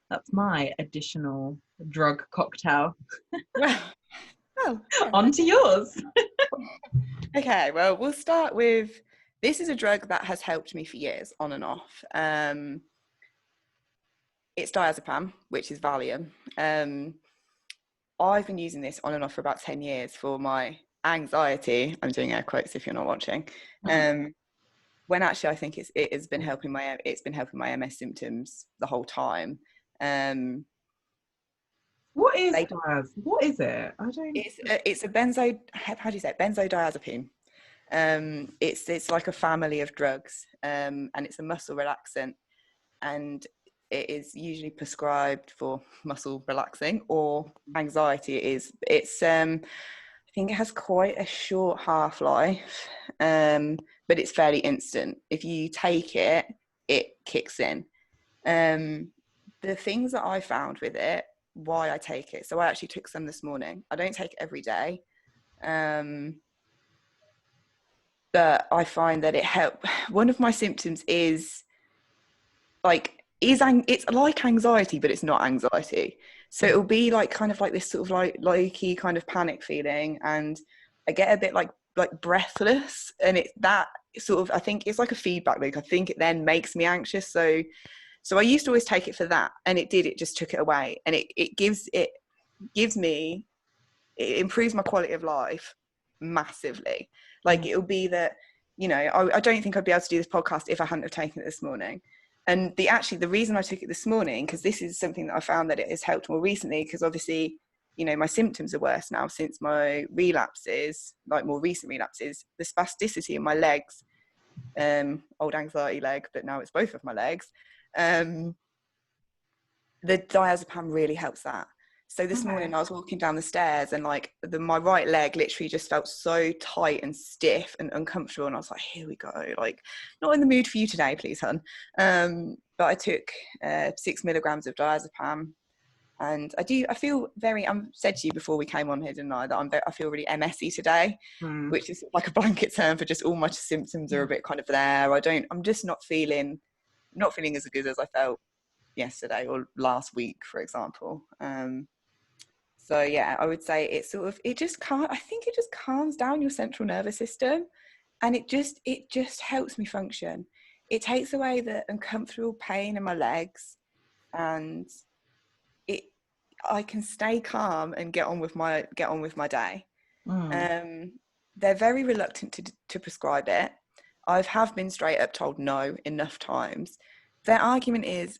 [SPEAKER 1] that's my additional drug cocktail.
[SPEAKER 2] Well,
[SPEAKER 1] On to yours.
[SPEAKER 2] okay, well, we'll start with, this is a drug that has helped me for years, on and off. It's diazepam, which is Valium. I've been using this on and off for about 10 years for my anxiety. I'm doing air quotes if you're not watching. When actually I think it has been helping my MS symptoms the whole time.
[SPEAKER 1] What is Diaz? What is it? I don't.
[SPEAKER 2] It's a benzo. How do you say it? Benzodiazepine. It's like a family of drugs, and it's a muscle relaxant, and it is usually prescribed for muscle relaxing or anxiety. It's I think it has quite a short half-life, but it's fairly instant. If you take it, it kicks in. The things that I found with it, why I take it. So I actually took some this morning. I don't take it every day. But I find that it helps. One of my symptoms is it's like anxiety, but it's not anxiety. So it'll be like kind of like this sort of like low-key kind of panic feeling, and I get a bit like breathless, and it's that sort of, I think it's like a feedback loop. I think it then makes me anxious. So I used to always take it for that, and it just took it away, and it improves my quality of life massively. Like it'll be that, I don't think I'd be able to do this podcast if I hadn't have taken it this morning. And the reason I took it this morning, because this is something that I found that it has helped more recently, because obviously, my symptoms are worse now since my relapses, like more recent relapses. The spasticity in my legs, old anxiety leg, but now it's both of my legs. The diazepam really helps that. So this morning I was walking down the stairs, and like my right leg literally just felt so tight and stiff and uncomfortable, and I was like, here we go, like not in the mood for you today, please, hun. But I took 6 milligrams of diazepam, and I feel very, I said to you before we came on here, didn't I, that I feel really MSy today, which is like a blanket term for just all my symptoms are a bit kind of there. I'm just not feeling as good as I felt yesterday or last week, for example. So yeah, I would say I think it just calms down your central nervous system, and it just helps me function. It takes away the uncomfortable pain in my legs, and I can stay calm and get on with my day. They're very reluctant to prescribe it. I have been straight up told no enough times. Their argument is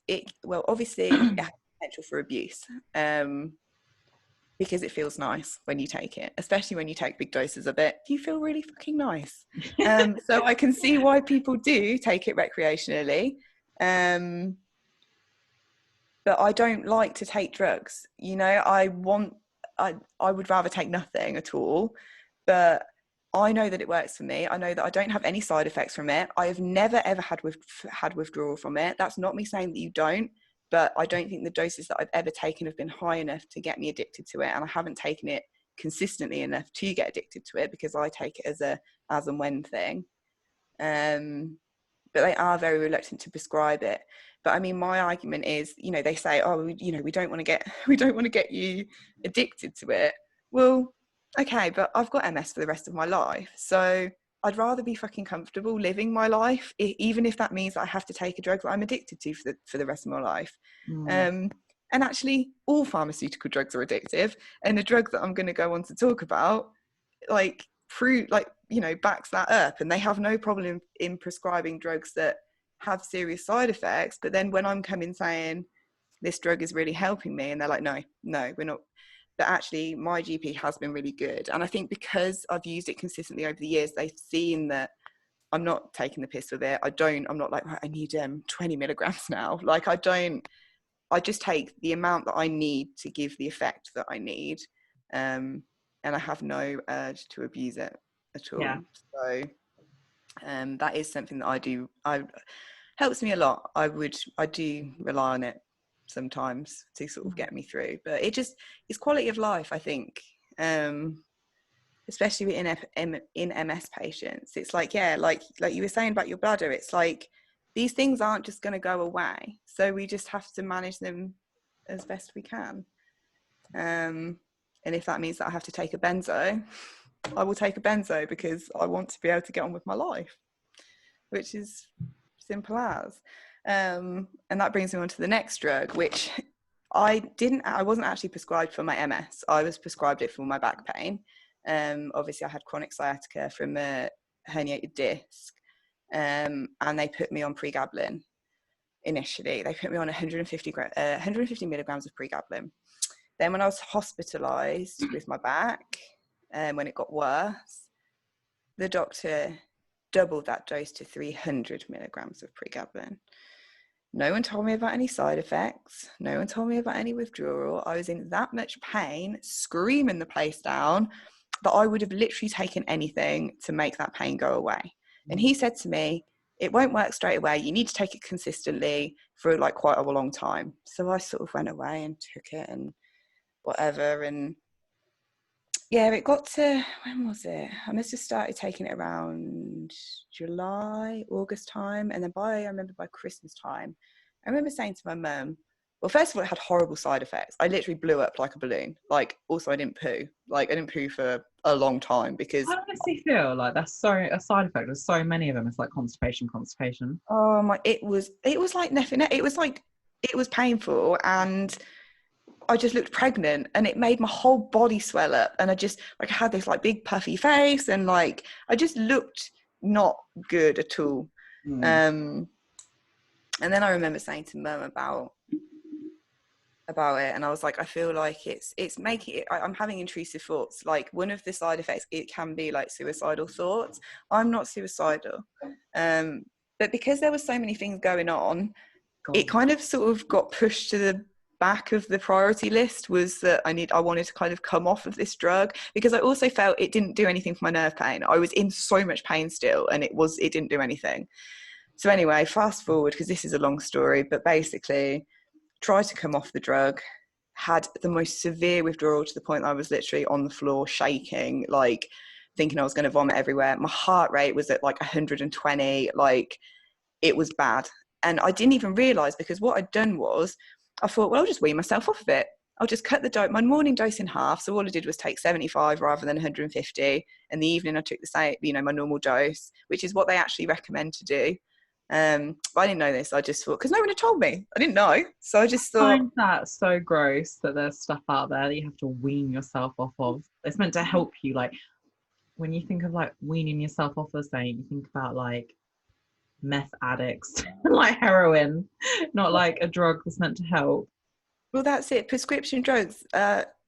[SPEAKER 2] obviously it has potential for abuse, because it feels nice when you take it, especially when you take big doses of it. You feel really fucking nice. So I can see why people do take it recreationally. But I don't like to take drugs. I would rather take nothing at all. But I know that it works for me. I know that I don't have any side effects from it. I have never ever had withdrawal from it. That's not me saying that you don't, but I don't think the doses that I've ever taken have been high enough to get me addicted to it, and I haven't taken it consistently enough to get addicted to it, because I take it as and when thing. But they are very reluctant to prescribe it. But I mean, my argument is, they say, oh, we don't want to get you addicted to it. Well, okay, but I've got MS for the rest of my life, so I'd rather be fucking comfortable living my life, even if that means that I have to take a drug that I'm addicted to for the rest of my life. And actually, all pharmaceutical drugs are addictive, and the drug that I'm going to go on to talk about, backs that up, and they have no problem in prescribing drugs that have serious side effects. But then when I'm coming saying this drug is really helping me, and they're like, no, we're not. But actually, my GP has been really good, and I think because I've used it consistently over the years, they've seen that I'm not taking the piss with it. I'm not like, right, I need 20 milligrams now. Like, I just take the amount that I need to give the effect that I need, and I have no urge to abuse it at all.
[SPEAKER 1] Yeah.
[SPEAKER 2] So That is something that I helps me a lot. I do rely on it sometimes to sort of get me through, but it's quality of life, I think. Especially in MS patients, it's like, yeah, like you were saying about your bladder, it's like these things aren't just going to go away, so we just have to manage them as best we can. And if that means that I have to take a benzo, I will take a benzo, because I want to be able to get on with my life, which is simple as. And that brings me on to the next drug, which I wasn't actually prescribed for my MS. I was prescribed it for my back pain. Obviously I had chronic sciatica from a herniated disc, and they put me on pregabalin. Initially they put me on 150 milligrams of pregabalin. Then when I was hospitalized with my back, when it got worse, the doctor doubled that dose to 300 milligrams of pregabalin. No one told me about any side effects. No one told me about any withdrawal. I was in that much pain, screaming the place down, that I would have literally taken anything to make that pain go away. And he said to me, it won't work straight away. You need to take it consistently for like quite a long time. So I sort of went away and took it and whatever. And yeah, it got to, when was it? I must have started taking it around July, August time. And then I remember by Christmas time, I remember saying to my mum, well, first of all, it had horrible side effects. I literally blew up like a balloon. Like, also, I didn't poo. Like, I didn't poo for a long time because...
[SPEAKER 1] I honestly feel like that's so a side effect. There's so many of them. It's like constipation.
[SPEAKER 2] Oh my, it was like nothing. It was painful, and I just looked pregnant, and it made my whole body swell up, and I had this like big puffy face, and like I just looked not good at all. And then I remember saying to Mum about it, and I was like, I feel like it's making it, I'm having intrusive thoughts. Like, one of the side effects, it can be like suicidal thoughts. I'm not suicidal, but because there were so many things going on, it kind of sort of got pushed to the back of the priority list, was that I wanted to kind of come off of this drug, because I also felt it didn't do anything for my nerve pain. I was in so much pain still, and it didn't do anything. So anyway, fast forward, because this is a long story, but basically tried to come off the drug, had the most severe withdrawal to the point that I was literally on the floor shaking, like thinking I was going to vomit everywhere. My heart rate was at like 120, like it was bad. And I didn't even realise, because what I'd done was, I thought, well, I'll just wean myself off of it. I'll just cut my morning dose in half. So all I did was take 75 rather than 150. In the evening, I took the same, my normal dose, which is what they actually recommend to do. But I didn't know this. I just thought, because no one had told me. I didn't know. So I just thought...
[SPEAKER 1] I find that so gross that there's stuff out there that you have to wean yourself off of. It's meant to help you. Like, when you think of like weaning yourself off of something, you think about like meth addicts, like heroin, not like a drug that's meant to help.
[SPEAKER 2] Well, that's it. Prescription drugs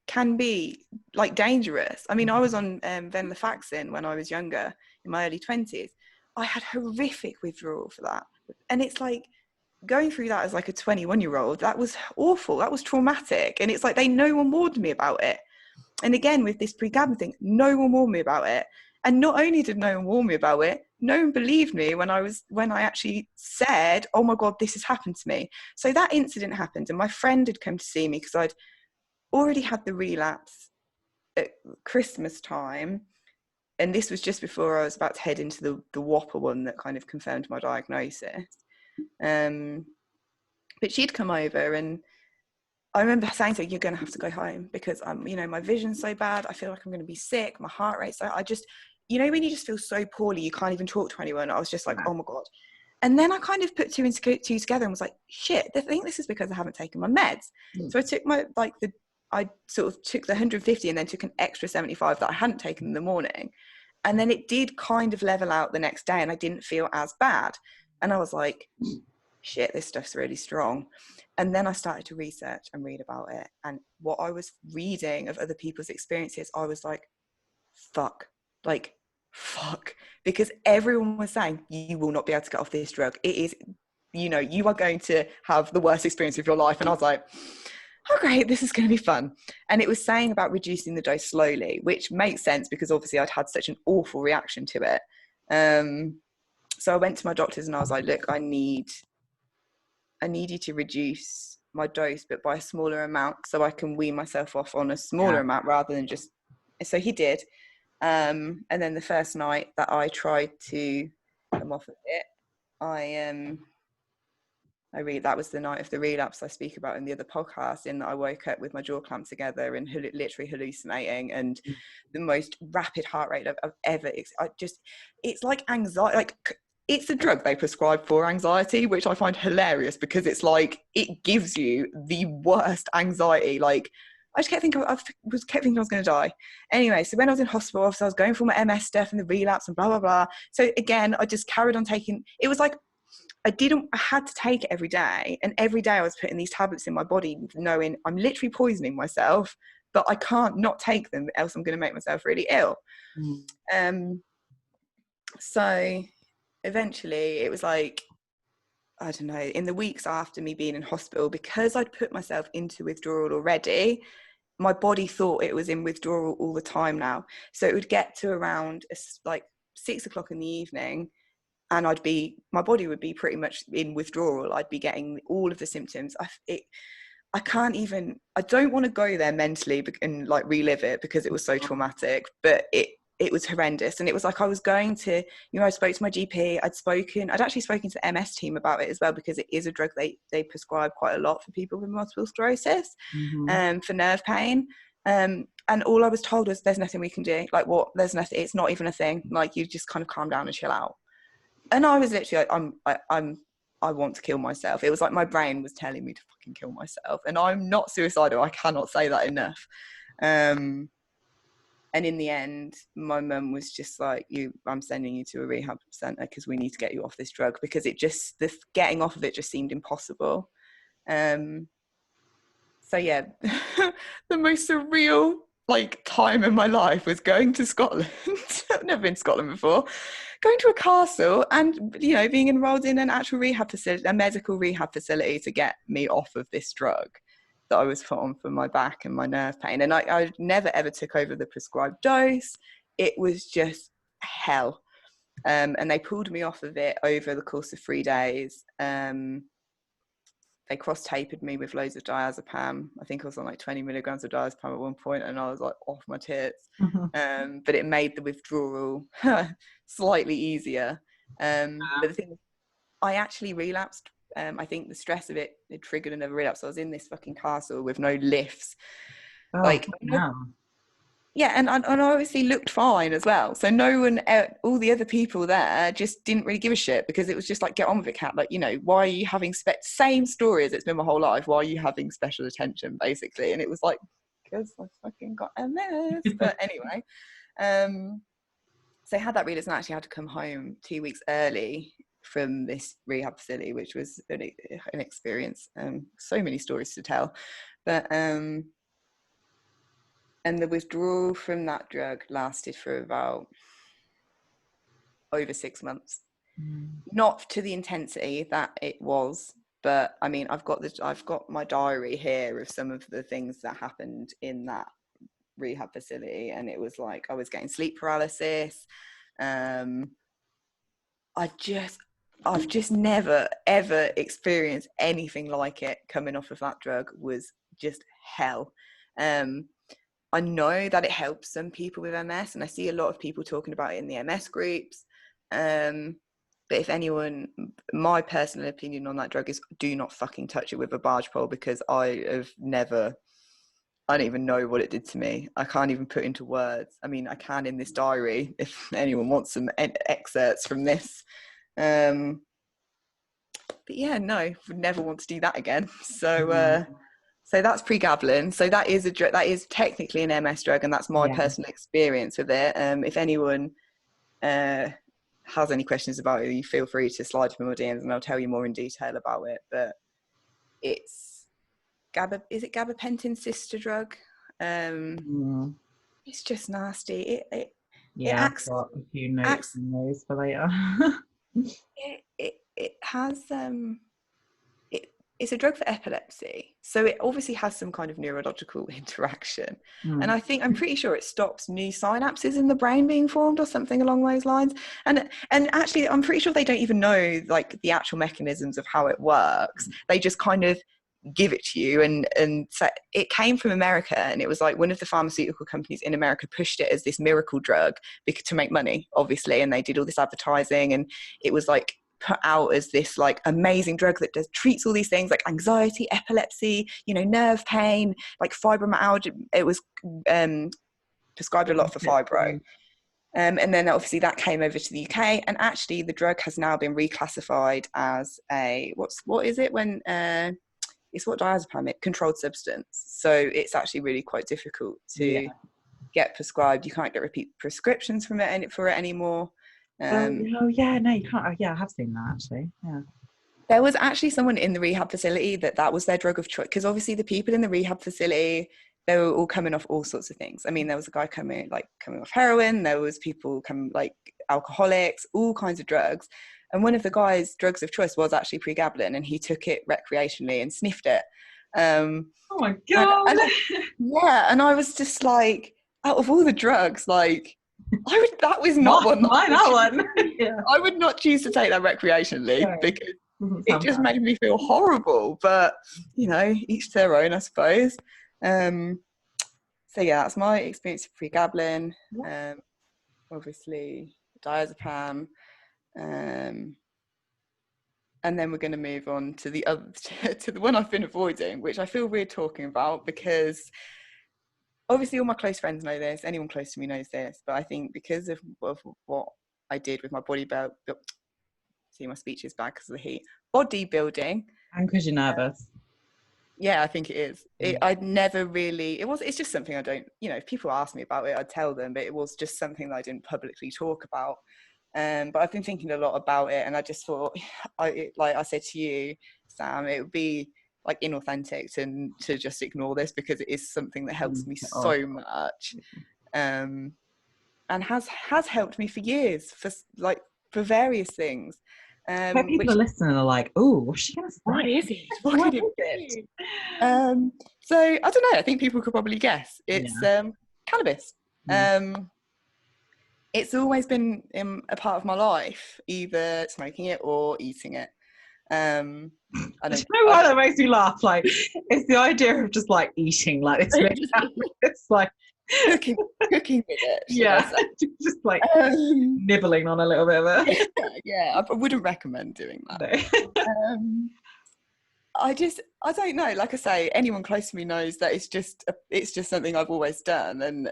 [SPEAKER 2] can be like dangerous. I mean, I was on venlafaxine when I was younger, in my early 20s. I had horrific withdrawal for that. And it's like, going through that as like a 21-year-old, that was awful. That was traumatic. And it's like, no one warned me about it. And again, with this pregabalin thing, no one warned me about it. And not only did no one warn me about it, no one believed me when I actually said, oh my God, this has happened to me. So that incident happened, and my friend had come to see me because I'd already had the relapse at Christmas time. And this was just before I was about to head into the Whopper one that kind of confirmed my diagnosis. But she'd come over, and I remember saying to her, you're going to have to go home, because my vision's so bad. I feel like I'm going to be sick. My heart rate. So I just, when you just feel so poorly, you can't even talk to anyone. I was just like, oh my God. And then I kind of put two and two together and was like, shit, I think this is because I haven't taken my meds. So I took I sort of took the 150 and then took an extra 75 that I hadn't taken in the morning. And then it did kind of level out the next day, and I didn't feel as bad. And I was like, shit, this stuff's really strong. And then I started to research and read about it. And what I was reading of other people's experiences, I was like, fuck. Because everyone was saying, you will not be able to get off this drug. It is, you are going to have the worst experience of your life. And I was like, oh great, this is going to be fun. And it was saying about reducing the dose slowly, which makes sense because obviously I'd had such an awful reaction to it. so I went to my doctors and I was like, look, I need you to reduce my dose, but by a smaller amount, so I can wean myself off on a smaller amount rather than just. So he did. And then the first night that I tried to come off of it, that was the night of the relapse I speak about in the other podcast, in that I woke up with my jaw clamped together and literally hallucinating, and the most rapid heart rate I've ever. It's like anxiety. Like, it's a drug they prescribe for anxiety, which I find hilarious because it's like it gives you the worst anxiety. Like, I just kept thinking I was going to die. Anyway, so when I was in hospital, so I was going through my MS stuff and the relapse and blah blah blah. So again, I just carried on taking. It was like I had to take it every day, and every day I was putting these tablets in my body, knowing I'm literally poisoning myself, but I can't not take them, else I'm going to make myself really ill. So eventually it was like, I don't know, in the weeks after me being in hospital, because I'd put myself into withdrawal already, my body thought it was in withdrawal all the time now. So it would get to around like 6 o'clock in the evening, and my body would be pretty much in withdrawal. I'd be getting all of the symptoms. I don't want to go there mentally and like relive it because it was so traumatic, but it was horrendous. And it was like I was going to, I spoke to my GP. I'd actually spoken to the MS team about it as well, because it is a drug they prescribe quite a lot for people with multiple sclerosis, for nerve pain. And all I was told was, there's nothing we can do. Like, what? There's nothing. It's not even a thing. Like, you just kind of calm down and chill out. And I was literally like, I want to kill myself. It was like my brain was telling me to fucking kill myself. And I'm not suicidal. I cannot say that enough. And in the end, my mum was just like, I'm sending you to a rehab centre because we need to get you off this drug, because the getting off of it just seemed impossible. So yeah, the most surreal time in my life was going to Scotland. I've never been to Scotland before. Going to a castle and being enrolled in an actual rehab facility, a medical rehab facility, to get me off of this drug that I was put on for my back and my nerve pain. And I never ever took over the prescribed dose. It was just hell. And they pulled me off of it over the course of 3 days. They cross-tapered me with loads of diazepam. I think I was on like 20 milligrams of diazepam at one point, and I was like off my tits. But it made the withdrawal slightly easier. But the thing is, I actually relapsed. I think the stress of it triggered another relapse. I was in this fucking castle with no lifts. Yeah, and I obviously looked fine as well. So no one, all the other people there just didn't really give a shit, because it was just like, get on with it, Kat. Like, why are you having same story as it's been my whole life? Why are you having special attention, basically? And it was like, because I fucking got MS. But anyway, so I had that relapse and actually had to come home 2 weeks early from this rehab facility, which was an experience. So many stories to tell, but and the withdrawal from that drug lasted for about over 6 months. Not to the intensity that it was, but I mean, I've got my diary here of some of the things that happened in that rehab facility, and it was like I was getting sleep paralysis. I've just never ever experienced anything like it. Coming off of that drug was just hell. I know that it helps some people with MS, and I see a lot of people talking about it in the MS groups. But if anyone, my personal opinion on that drug is, do not fucking touch it with a barge pole, because I don't even know what it did to me. I can't even put into words. I mean, I can in this diary if anyone wants some excerpts from this. But yeah, no, would never want to do that again. So that's pregabalin. So that is that is technically an MS drug, and that's my personal experience with it. If anyone has any questions about it, you feel free to slide through my DMs and I'll tell you more in detail about it. But it's is it gabapentin's sister drug? It's just nasty. It
[SPEAKER 1] I've got a few notes on those for later.
[SPEAKER 2] it has it's a drug for epilepsy, so it obviously has some kind of neurological interaction. And I'm pretty sure it stops new synapses in the brain being formed or something along those lines. And actually, I'm pretty sure they don't even know like the actual mechanisms of how it works. They just kind of give it to you, and so it came from America, and it was like one of the pharmaceutical companies in America pushed it as this miracle drug to make money, obviously, and they did all this advertising, and it was like put out as this like amazing drug that treats all these things like anxiety, epilepsy, nerve pain, like fibromyalgia. It was prescribed a lot for fibro. And then obviously that came over to the UK, and actually the drug has now been reclassified as a what is it when it's what diazepam is, controlled substance. So it's actually really quite difficult to get prescribed. You can't get repeat prescriptions from it for it anymore.
[SPEAKER 1] No, you can't. Oh, yeah, I have seen that actually. Yeah.
[SPEAKER 2] There was actually someone in the rehab facility that was their drug of choice, because obviously the people in the rehab facility, they were all coming off all sorts of things. I mean, there was a guy coming off heroin. There was people coming like alcoholics, all kinds of drugs. And one of the guy's drugs of choice was actually pregabalin, and he took it recreationally and sniffed it.
[SPEAKER 1] Oh my God.
[SPEAKER 2] And I was just like, out of all the drugs, like, that was not one.
[SPEAKER 1] Yeah.
[SPEAKER 2] I would not choose to take that recreationally because it just made me feel horrible. But, each to their own, I suppose. So yeah, that's my experience of pregabalin. Obviously, diazepam. And then we're going to move on to the other, to the one I've been avoiding, which I feel weird talking about because obviously all my close friends know this, anyone close to me knows this, but I think because of what I did with my see, my speech is bad because of the heat, bodybuilding.
[SPEAKER 1] And because you're nervous.
[SPEAKER 2] Yeah, I think it is. I'd never really, it's just something I don't, if people ask me about it, I'd tell them, but it was just something that I didn't publicly talk about. But I've been thinking a lot about it, and I just thought, like I said to you, Sam, it would be like inauthentic to just ignore this, because it is something that helps me so much, and has helped me for years, for various things.
[SPEAKER 1] People are listening are like, oh, what's she gonna say?
[SPEAKER 2] What is it? What could it be? So I don't know. I think people could probably guess. It's cannabis. It's always been a part of my life, either smoking it or eating it. I don't
[SPEAKER 1] know why that makes me laugh. Like, it's the idea of just like eating, like it's like
[SPEAKER 2] cooking with it.
[SPEAKER 1] Yeah, just like nibbling on a little bit of it.
[SPEAKER 2] Yeah, I wouldn't recommend doing that. No. I don't know. Like I say, anyone close to me knows that it's just something I've always done, and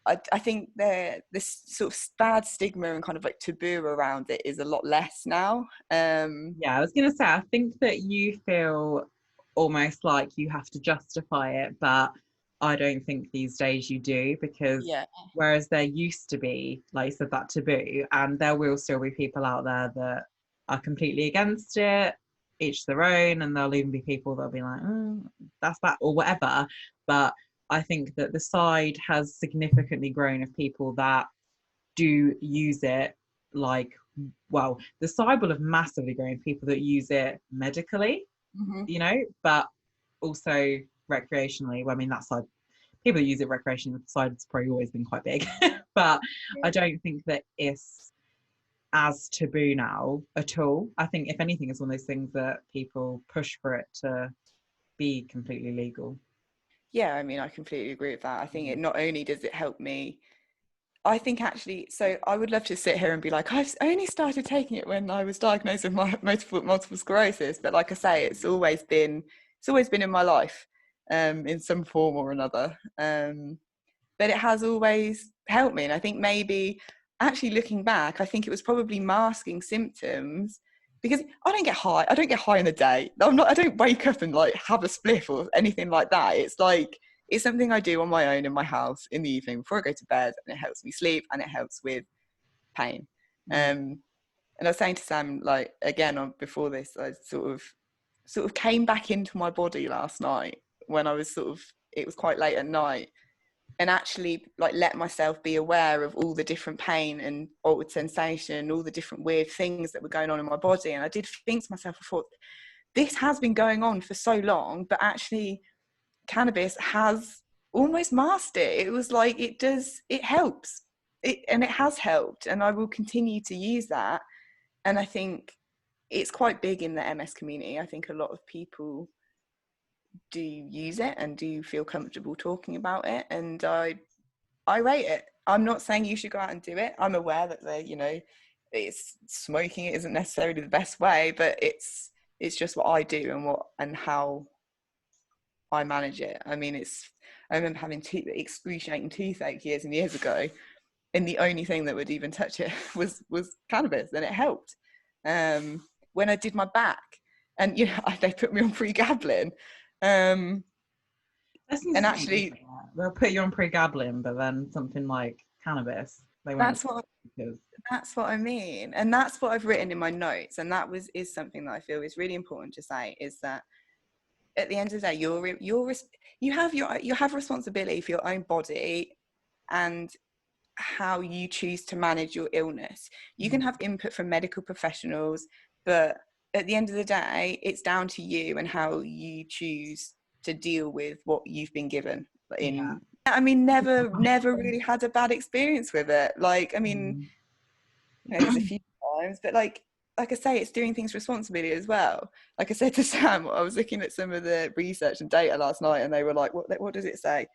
[SPEAKER 2] I think this sort of bad stigma and kind of like taboo around it is a lot less now.
[SPEAKER 1] I was going to say, I think that you feel almost like you have to justify it, but I don't think these days you do, because whereas there used to be, like you said, that taboo, and there will still be people out there that are completely against it, each their own, and there'll even be people that'll be like, oh, that's that, or whatever. But I think that the side has significantly grown of people that do use it, like, well, the side will have massively grown, people that use it medically, but also recreationally. Well, I mean, that side, people that use it recreationally, the side has probably always been quite big. But I don't think that it's as taboo now at all. I think, if anything, it's one of those things that people push for it to be completely legal.
[SPEAKER 2] Yeah, I mean, I completely agree with that. I think it not only does it help me, I think actually, so I would love to sit here and be like, I've only started taking it when I was diagnosed with my multiple sclerosis. But like I say, it's always been in my life, in some form or another. But it has always helped me. And I think maybe actually looking back, I think it was probably masking symptoms, because I don't get high. I don't get high in the day. I don't wake up and like have a spliff or anything like that. It's like, it's something I do on my own in my house in the evening before I go to bed, and it helps me sleep and it helps with pain. And I was saying to Sam, like, again, before this, I sort of came back into my body last night when I was it was quite late at night, and actually like let myself be aware of all the different pain and altered sensation, all the different weird things that were going on in my body. And I did think to myself, I thought, this has been going on for so long, but actually cannabis has almost mastered it. It was like, it helps. And it has helped, and I will continue to use that. And I think it's quite big in the MS community. I think a lot of people do use it and do feel comfortable talking about it, and I rate it. I'm not saying you should go out and do it. I'm aware that it's smoking it isn't necessarily the best way, but it's just what I do and how I manage it. I mean, I remember having excruciating toothache years and years ago, and the only thing that would even touch it was cannabis, and it helped. When I did my back, and they put me on pregabalin, and actually
[SPEAKER 1] they'll put you on pregabalin, but then something like cannabis, they won't.
[SPEAKER 2] That's what I mean, and that's what I've written in my notes, and that is something that I feel is really important to say, is that at the end of the day, you have responsibility for your own body and how you choose to manage your illness. You can have input from medical professionals, but at the end of the day, it's down to you and how you choose to deal with what you've been given. I mean, never really had a bad experience with it. Like, I mean, there's a few times, but like I say, it's doing things responsibly as well. Like I said to Sam, I was looking at some of the research and data last night, and they were like, what does it say?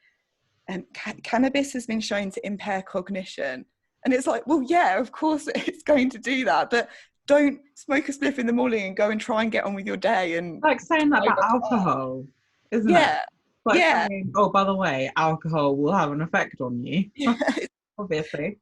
[SPEAKER 2] And cannabis has been shown to impair cognition. And it's like, well, yeah, of course it's going to do that, but don't smoke a spliff in the morning and go and try and get on with your day. And
[SPEAKER 1] like saying that about alcohol, isn't it? Like saying, oh, by the way, alcohol will have an effect on you. Obviously.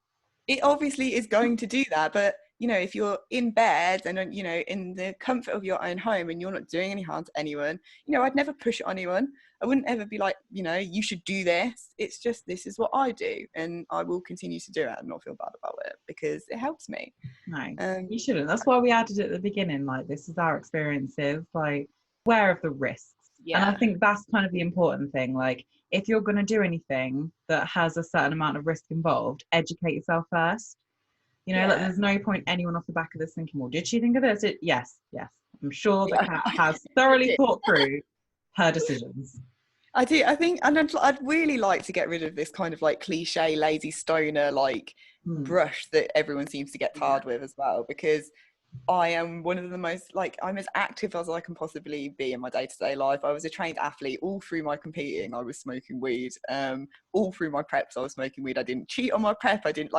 [SPEAKER 2] It obviously is going to do that, but if you're in bed and in the comfort of your own home and you're not doing any harm to anyone, I'd never push it on anyone. I wouldn't ever be like, you should do this. It's just, this is what I do, and I will continue to do it and not feel bad about it because it helps me.
[SPEAKER 1] No, you shouldn't. That's why we added it at the beginning. Like, this is our experiences, like, aware of the risks. Yeah. And I think that's kind of the important thing. Like, if you're going to do anything that has a certain amount of risk involved, educate yourself first. Like, there's no point anyone off the back of this thinking, well, did she think of this? Yes. I'm sure that Katt has thoroughly thought through her decisions.
[SPEAKER 2] I do. I think, and I'd really like to get rid of this kind of like cliche lazy stoner brush that everyone seems to get tarred with as well, because I am one of the most, I'm as active as I can possibly be in my day-to-day life. I was a trained athlete. All through my competing, I was smoking weed. All through my preps, I was smoking weed. I didn't cheat on my prep. I didn't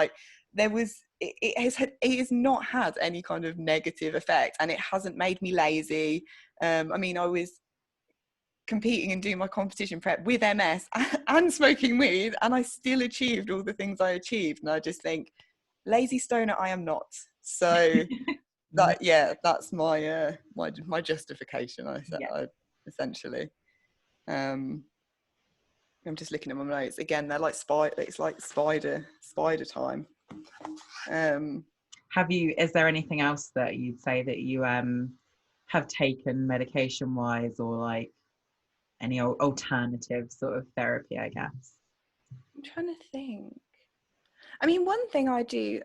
[SPEAKER 2] it has not had any kind of negative effect, and it hasn't made me lazy. I mean, I was competing and doing my competition prep with MS and smoking weed, and I still achieved all the things I achieved. And I just think, lazy stoner I am not. So that's my my justification. I essentially. I'm just looking at my notes again. They're like it's like spider time.
[SPEAKER 1] Is there anything else that you'd say that you have taken medication wise, or like any alternative sort of therapy, I guess?
[SPEAKER 2] I'm trying to think. I mean, one thing I do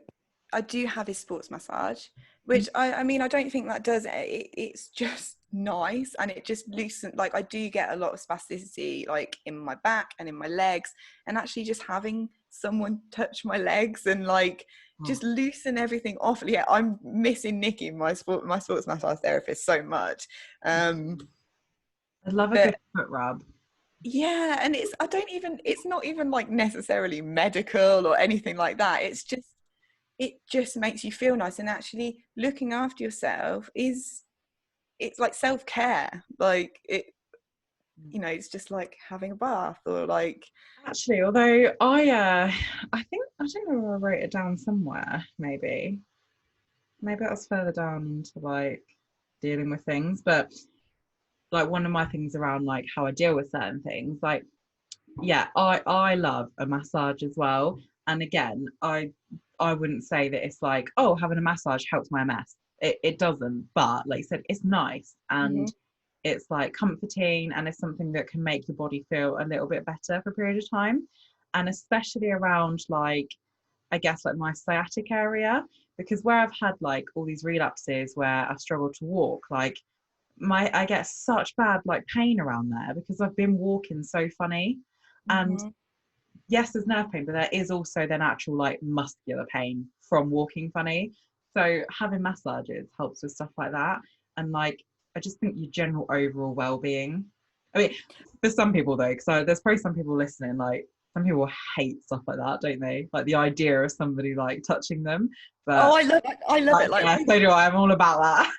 [SPEAKER 2] have is sports massage, which I mean, I don't think that does it. It's just nice, and it just loosens, like, I do get a lot of spasticity like in my back and in my legs, and actually just having someone touch my legs and just loosen everything off. Yeah, I'm missing Nikki, my sports massage therapist, so much.
[SPEAKER 1] I love a good foot rub.
[SPEAKER 2] Yeah, and it's not even like necessarily medical or anything like that. It just makes you feel nice, and actually looking after yourself it's like self-care. Like, it, it's just like having a bath, or like,
[SPEAKER 1] actually, although I don't know, I wrote it down somewhere. Maybe it was further down into like dealing with things, but like one of my things around like how I deal with certain things, like, I love a massage as well. And again, I wouldn't say that it's like, oh, having a massage helps my MS. It doesn't, but like I said, it's nice, and it's like comforting, and it's something that can make your body feel a little bit better for a period of time. And especially around like, I guess like my sciatic area, because where I've had like all these relapses where I've struggled to walk, like I get such bad like pain around there because I've been walking so funny. And
[SPEAKER 2] Mm-hmm.
[SPEAKER 1] yes, there's nerve pain, but there is also then actual like muscular pain from walking funny. So having massages helps with stuff like that. And like, I just think your general overall well-being. I mean, for some people though, because there's probably some people listening, like some people hate stuff like that, don't they? Like the idea of somebody like touching them.
[SPEAKER 2] Oh,
[SPEAKER 1] But
[SPEAKER 2] I love it. Like,
[SPEAKER 1] yeah, so do I. I'm all about that.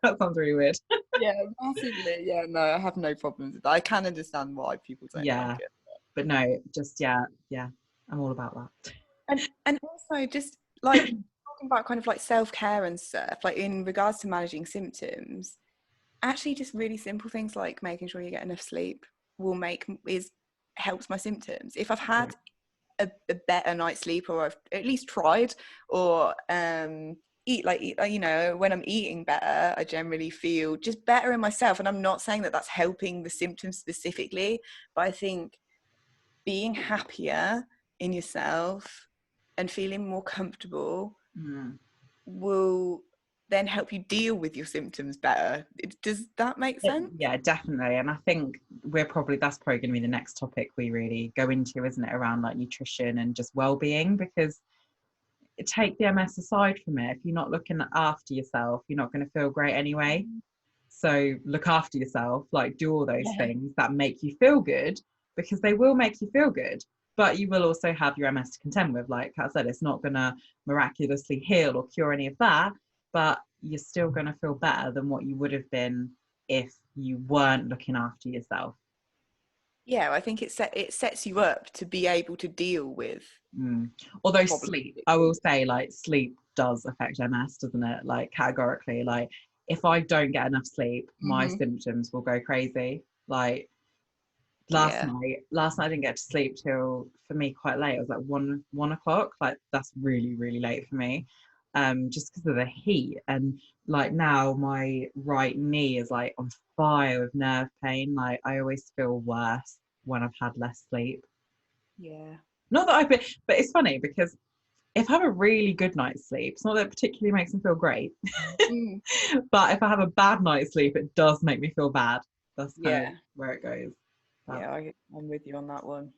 [SPEAKER 1] That sounds really weird.
[SPEAKER 2] yeah, massively. Yeah, no, I have no problems with that. I can understand why people don't like
[SPEAKER 1] Yeah,
[SPEAKER 2] it.
[SPEAKER 1] but no, just yeah, I'm all about that.
[SPEAKER 2] And also just like talking about kind of like self-care and stuff, like in regards to managing symptoms, actually just really simple things like making sure you get enough sleep helps my symptoms. If I've had a better night's sleep, or I've at least tried, or you know, when I'm eating better, I generally feel just better in myself. And I'm not saying that that's helping the symptoms specifically, but I think being happier in yourself and feeling more comfortable will then help you deal with your symptoms better. Does that make sense?
[SPEAKER 1] Yeah, definitely. And I think that's probably going to be the next topic we really go into, isn't it? Around like nutrition and just well-being, because take the MS aside from it, if you're not looking after yourself, you're not going to feel great anyway. So look after yourself, like do all those things that make you feel good, because they will make you feel good. But you will also have your MS to contend with. Like I said, it's not going to miraculously heal or cure any of that, but you're still going to feel better than what you would have been if you weren't looking after yourself.
[SPEAKER 2] Yeah, I think it sets you up to be able to deal with
[SPEAKER 1] Although
[SPEAKER 2] problems.
[SPEAKER 1] sleep, I will say, like sleep does affect MS, doesn't it? Like categorically, like if I don't get enough sleep, my symptoms will go crazy. Like last
[SPEAKER 2] Yeah.
[SPEAKER 1] night I didn't get to sleep till, for me, quite late. It was like 1 o'clock. Like that's really, really late for me. Just because of the heat. And like now my right knee is like on fire with nerve pain. Like I always feel worse when I've had less sleep.
[SPEAKER 2] Yeah.
[SPEAKER 1] Not that I've been, but it's funny because if I have a really good night's sleep, it's not that it particularly makes me feel great. But if I have a bad night's sleep, it does make me feel bad. That's kind of
[SPEAKER 2] Yeah.
[SPEAKER 1] where it goes. But,
[SPEAKER 2] Yeah, I'm with you on that one.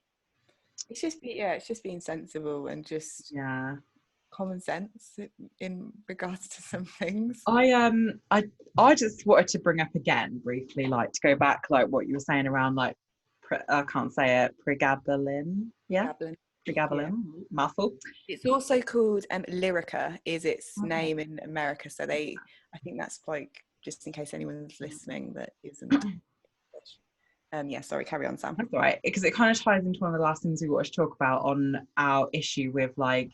[SPEAKER 2] It's just being sensible and just
[SPEAKER 1] yeah.
[SPEAKER 2] common sense in regards to some things.
[SPEAKER 1] I just wanted to bring up again briefly, like to go back, like what you were saying around like I can't say it, pregabalin. Yeah,
[SPEAKER 2] Gablin. Yeah.
[SPEAKER 1] pregabalin, mouthful.
[SPEAKER 2] It's also called Lyrica is its
[SPEAKER 1] Okay.
[SPEAKER 2] name in America. So I think that's like, just in case anyone's listening that isn't English. Yeah, sorry, carry on, Sam.
[SPEAKER 1] That's all right, because it kind of ties into one of the last things we wanted to talk about on our issue with like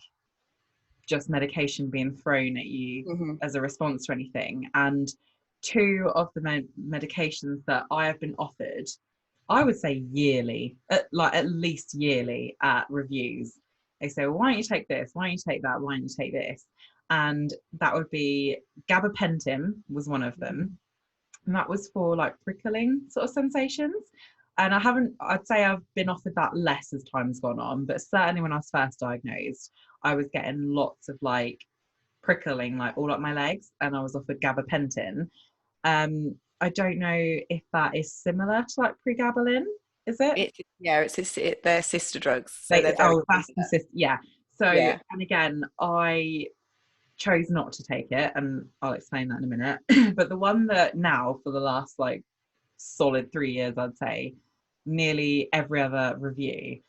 [SPEAKER 1] just medication being thrown at you as a response to anything. And two of the medications that I have been offered, I would say yearly, at least yearly at reviews. They say, well, why don't you take this? Why don't you take that? Why don't you take this? And that would be gabapentin was one of them. And that was for like prickling sort of sensations. And I'd say I've been offered that less as time's gone on, but certainly when I was first diagnosed, I was getting lots of like prickling like all up my legs, and I was offered gabapentin. I don't know if that is similar to like pregabalin, is it?
[SPEAKER 2] They're sister drugs, so they're very
[SPEAKER 1] That's
[SPEAKER 2] similar.
[SPEAKER 1] consistent. Yeah. So,
[SPEAKER 2] Yeah.
[SPEAKER 1] and again, I chose not to take it, and I'll explain that in a minute. But the one that now, for the last like solid 3 years, I'd say, nearly every other review,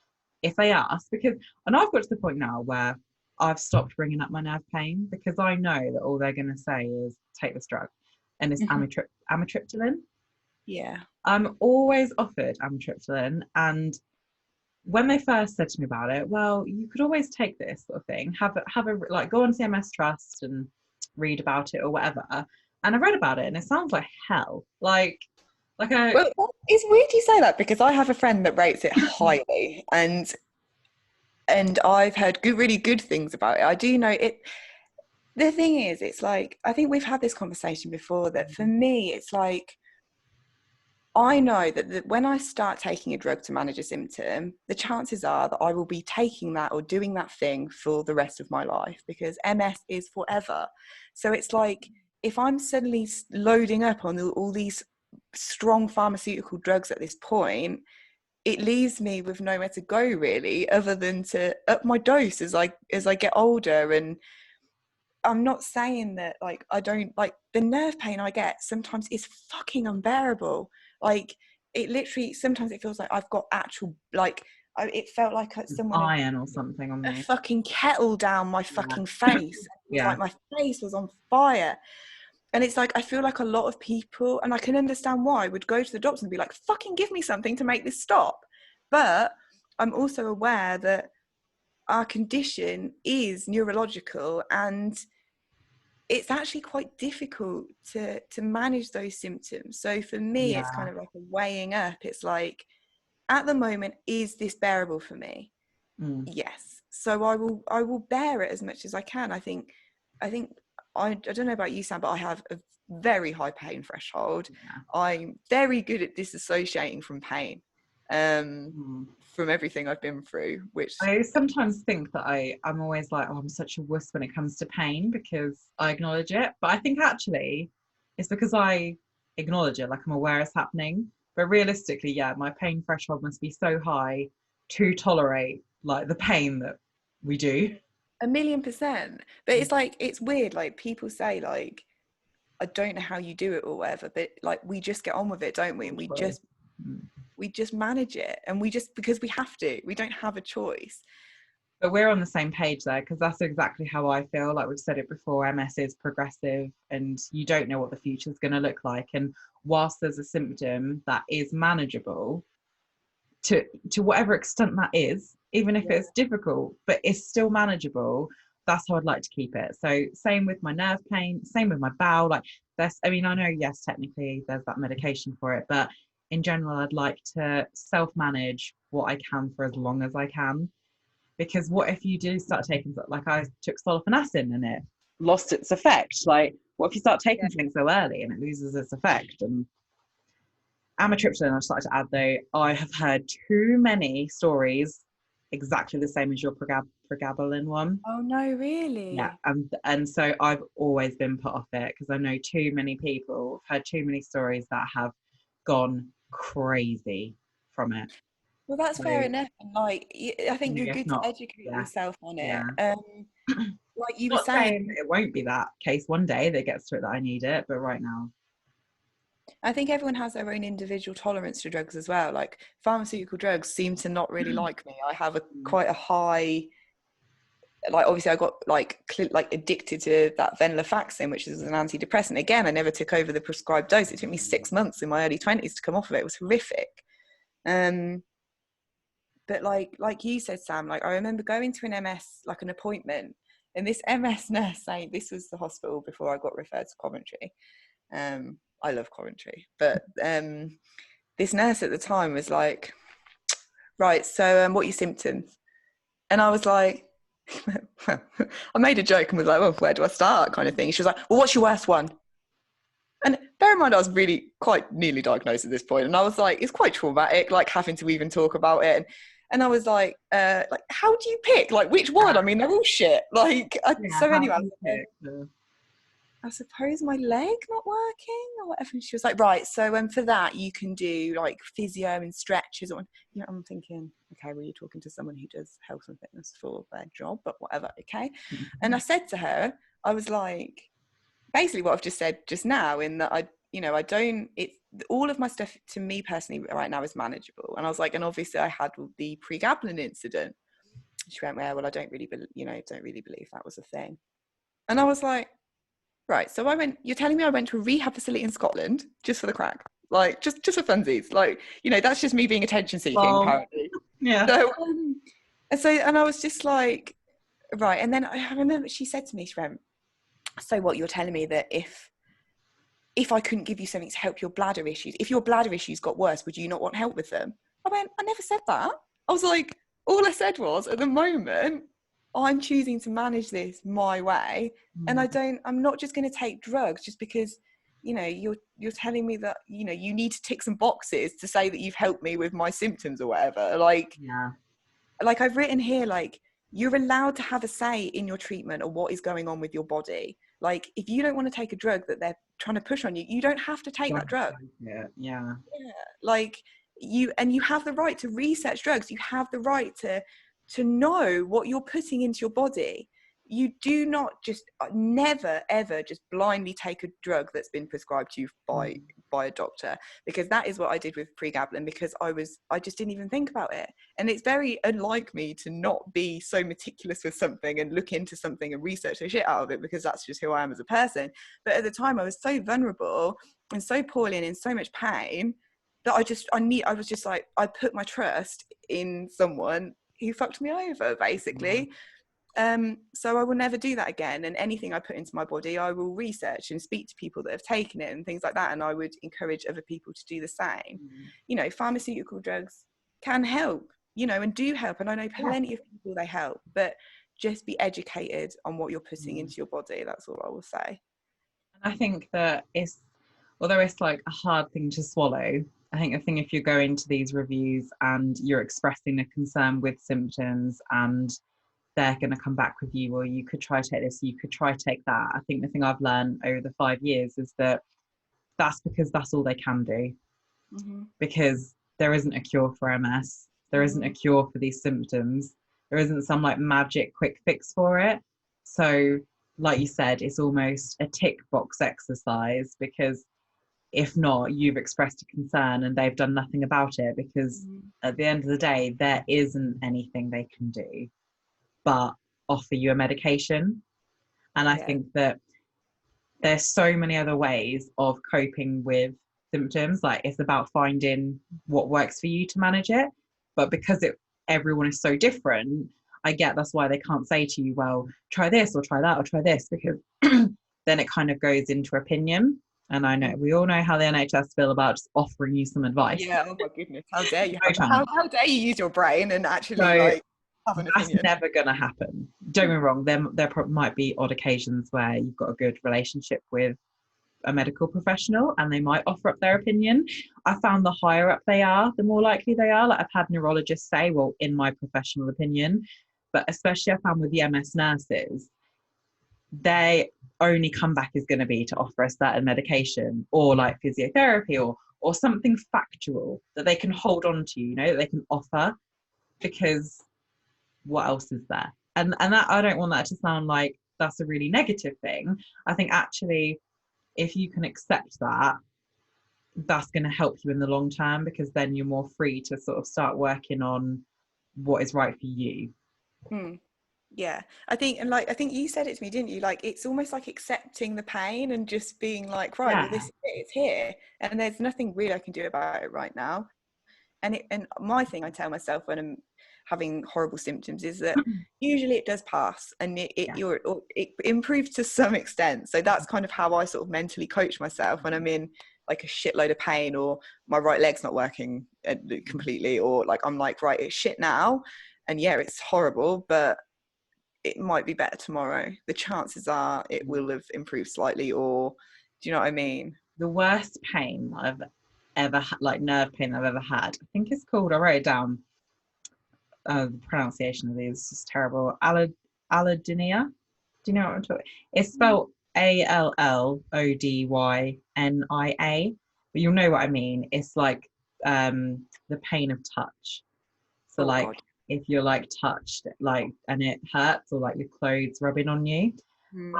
[SPEAKER 1] if they ask, and I've got to the point now where I've stopped bringing up my nerve pain, because I know that all they're going to say is take this drug, and it's amitriptyline.
[SPEAKER 2] Yeah.
[SPEAKER 1] I'm always offered amitriptyline, and when they first said to me about it, well, you could always take this sort of thing, have a like go on CMS Trust and read about it or whatever. And I read about it, and it sounds like hell.
[SPEAKER 2] Well, it's weird you say that, because I have a friend that rates it highly, and I've heard really good things about it. I do know it. The thing is, it's like, I think we've had this conversation before, that for me, it's like, I know that when I start taking a drug to manage a symptom, the chances are that I will be taking that or doing that thing for the rest of my life, because MS is forever. So it's like, if I'm suddenly loading up on all these strong pharmaceutical drugs at this point, it leaves me with nowhere to go really, other than to up my dose as I get older. And I'm not saying that like I don't like the nerve pain I get sometimes is fucking unbearable. Like it literally, sometimes it feels like I've got actual like it felt like someone
[SPEAKER 1] iron or something on
[SPEAKER 2] a
[SPEAKER 1] me.
[SPEAKER 2] fucking kettle down my fucking face. It was like my face was on fire. And it's like I feel like a lot of people, and I can understand why, would go to the doctor and be like, fucking give me something to make this stop. But I'm also aware that our condition is neurological, and it's actually quite difficult to manage those symptoms. So for me, it's kind of like a weighing up. It's like, at the moment, is this bearable for me? Yes. So I will bear it as much as I can. I think I don't know about you, Sam, but I have a very high pain threshold. I'm very good at disassociating from pain, from everything I've been through, which
[SPEAKER 1] I sometimes think that I'm always like, oh, I'm such a wuss when it comes to pain because I acknowledge it. But I think actually it's because I acknowledge it, like I'm aware it's happening. But realistically, yeah, my pain threshold must be so high to tolerate like the pain that we do.
[SPEAKER 2] 1,000,000%. But it's like, it's weird. Like people say like, I don't know how you do it or whatever, but like we just get on with it, don't we? And we just manage it, and because we have to, we don't have a choice.
[SPEAKER 1] But we're on the same page there, because that's exactly how I feel. Like we've said it before, MS is progressive and you don't know what the future is going to look like. And whilst there's a symptom that is manageable, to whatever extent that is, even if it's difficult, but it's still manageable, that's how I'd like to keep it. So same with my nerve pain, same with my bowel. Like I mean, I know, yes, technically there's that medication for it, but in general, I'd like to self-manage what I can for as long as I can. Because what if you do start taking, like I took sulfonacin and it lost its effect? Like, what if you start taking something so early and it loses its effect? And amitriptyline, I've started to add though, I have heard too many stories exactly the same as your pregabalin one.
[SPEAKER 2] Oh no, really?
[SPEAKER 1] Yeah, and so I've always been put off it because I know too many people, I've heard too many stories that have gone crazy from it.
[SPEAKER 2] Well, that's fair enough. And like, I think you're good to
[SPEAKER 1] Not,
[SPEAKER 2] educate yourself on it. Like you were
[SPEAKER 1] not
[SPEAKER 2] saying,
[SPEAKER 1] it won't be that case one day that gets to it that I need it, but right now.
[SPEAKER 2] I think everyone has their own individual tolerance to drugs as well. Like pharmaceutical drugs seem to not really like me. I have quite a high, like obviously I got like addicted to that venlafaxine, which is an antidepressant. Again, I never took over the prescribed dose. It took me 6 months in my early 20s to come off of it. It was horrific. But like you said, Sam, like I remember going to an MS, like an appointment, and this MS nurse saying, this was the hospital before I got referred to Coventry. I love Coventry, but this nurse at the time was like, right, so what are your symptoms? And I was like, I made a joke and was like, well, where do I start, kind of thing. She was like, well, what's your worst one? And bear in mind, I was really quite newly diagnosed at this point, and I was like, it's quite traumatic, like having to even talk about it. And I was like, how do you pick? Like, which one? I mean, they're all shit. Like, so anyway, I suppose my leg not working or whatever. And she was like, right, so for that you can do like physio and stretches. Or, you know, I'm thinking, okay, well, you're talking to someone who does health and fitness for their job, but whatever, okay. And I said to her, I was like, basically what I've just said just now, in that all of my stuff to me personally right now is manageable. And I was like, and obviously I had the pregabalin incident. She went, well, I don't really believe that was a thing. And I was like, right, so you're telling me I went to a rehab facility in Scotland just for the crack, like just for funsies, like, you know, that's just me being attention seeking, apparently. Yeah. So and I was just like, right. And then I remember she said to me, she went, so what, you're telling me that if I couldn't give you something to help your bladder issues, if your bladder issues got worse, would you not want help with them? I went, I never said that. I was like, all I said was, at the moment, I'm choosing to manage this my way, and I'm not just going to take drugs just because, you know, you're telling me that, you know, you need to tick some boxes to say that you've helped me with my symptoms or whatever. Like, I've written here, like, you're allowed to have a say in your treatment or what is going on with your body. Like, if you don't want to take a drug that they're trying to push on you, you don't have to take that drug.
[SPEAKER 1] Yeah.
[SPEAKER 2] Like, you have the right to research drugs. You have the right to know what you're putting into your body. You do not just never ever just blindly take a drug that's been prescribed to you by a doctor, because that is what I did with pregabalin, because I just didn't even think about it. And it's very unlike me to not be so meticulous with something and look into something and research the shit out of it, because that's just who I am as a person. But at the time I was so vulnerable and so poorly and in so much pain that I was just like, I put my trust in someone who fucked me over, basically. So I will never do that again. And anything I put into my body, I will research and speak to people that have taken it and things like that. And I would encourage other people to do the same. You know, pharmaceutical drugs can help, you know, and do help. And I know plenty of people they help, but just be educated on what you're putting into your body. That's all I will say.
[SPEAKER 1] And I think that although it's like a hard thing to swallow, I think if you're going to these reviews and you're expressing a concern with symptoms and they're going to come back with you, or you could try to take this, you could try to take that. I think the thing I've learned over the 5 years is that that's because that's all they can do. Because there isn't a cure for MS. There isn't a cure for these symptoms. There isn't some like magic quick fix for it. So like you said, it's almost a tick box exercise, because if not, you've expressed a concern and they've done nothing about it, because at the end of the day, there isn't anything they can do but offer you a medication. And I think that there's so many other ways of coping with symptoms. Like, it's about finding what works for you to manage it. But because everyone is so different, I get that's why they can't say to you, well, try this or try that or try this, because then it kind of goes into opinion. And I know we all know how the NHS feel about just offering you some advice.
[SPEAKER 2] Yeah, oh my goodness, how dare you? How dare you use your brain and actually like have an opinion?
[SPEAKER 1] That's never going to happen. Don't get me wrong, there might be odd occasions where you've got a good relationship with a medical professional and they might offer up their opinion. I found the higher up they are, the more likely they are. Like, I've had neurologists say, well, in my professional opinion, but especially I found with the MS nurses, their only comeback is going to be to offer a certain medication or like physiotherapy or something factual that they can hold on to, you know, that they can offer, because what else is there? And that, I don't want that to sound like that's a really negative thing. I think actually, if you can accept that, that's going to help you in the long term, because then you're more free to sort of start working on what is right for you.
[SPEAKER 2] Yeah, I think you said it to me, didn't you? Like, it's almost like accepting the pain and just being like, right, well, this is it, it's here, and there's nothing really I can do about it right now. And my thing I tell myself when I'm having horrible symptoms is that usually it does pass, and it improves to some extent. So that's kind of how I sort of mentally coach myself when I'm in like a shitload of pain, or my right leg's not working completely, or like I'm like, right, it's shit now, and yeah, it's horrible, but it might be better tomorrow. The chances are it will have improved slightly, or do you know what I mean?
[SPEAKER 1] The worst pain I've ever had, like nerve pain I've ever had, I think it's called, I wrote it down, the pronunciation of these is terrible, allodynia. Do you know what I'm talking? It's spelled ALLODYNIA, but you'll know what I mean. It's like the pain of touch. So like, God, if you're like touched like and it hurts, or like your clothes rubbing on you.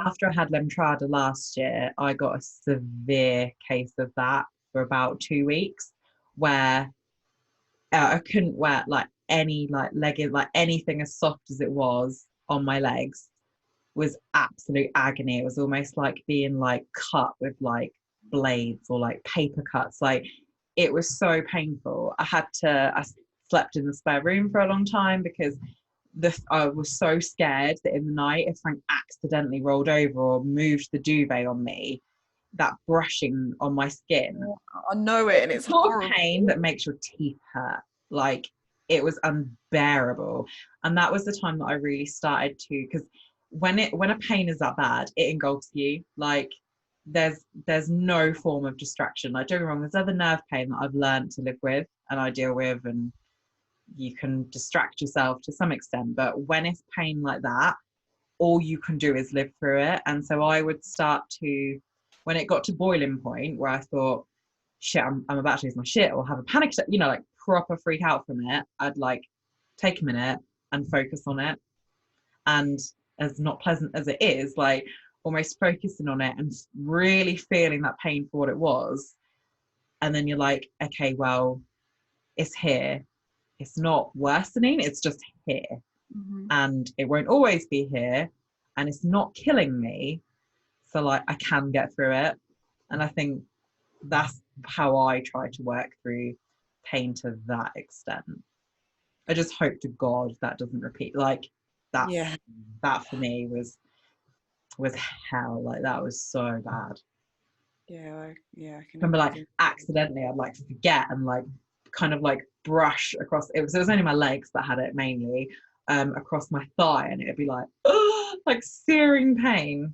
[SPEAKER 1] After I had Lemtrada last year, I got a severe case of that for about 2 weeks, where I couldn't wear like any like leggings, like anything as soft as it was on my legs was absolute agony. It was almost like being like cut with like blades or like paper cuts. Like, it was so painful. I slept in the spare room for a long time, because I was so scared that in the night, if Frank accidentally rolled over or moved the duvet on me, that brushing on my skin.
[SPEAKER 2] I know it, and it's horrible.
[SPEAKER 1] Pain that makes your teeth hurt. Like, it was unbearable. And that was the time that I really started to, because when a pain is that bad, it engulfs you. Like, there's no form of distraction. Like, don't get me wrong, there's other nerve pain that I've learned to live with and I deal with, and you can distract yourself to some extent, but when it's pain like that, all you can do is live through it. And so I would start to, when it got to boiling point where I thought, shit, I'm about to lose my shit or have a panic attack, you know, like proper freak out from it, I'd like take a minute and focus on it. And as not pleasant as it is, like almost focusing on it and really feeling that pain for what it was. And then you're like, okay, well, it's here. It's not worsening, it's just here. And it won't always be here. And it's not killing me. So like I can get through it. And I think that's how I try to work through pain to that extent. I just hope to God that doesn't repeat. Like that, that for me was hell. Like that was so bad.
[SPEAKER 2] I can
[SPEAKER 1] Remember, like
[SPEAKER 2] imagine.
[SPEAKER 1] accidentally, I'd like forget and like kind of like brush across. It was only my legs that had it mainly, across my thigh, and it'd be like, like searing pain,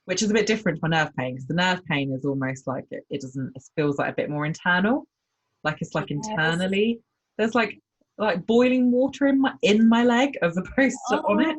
[SPEAKER 1] which is a bit different from nerve pain because the nerve pain is almost like it doesn't. It feels like a bit more internal, like it's like internally. There's like boiling water in my leg as opposed to on it.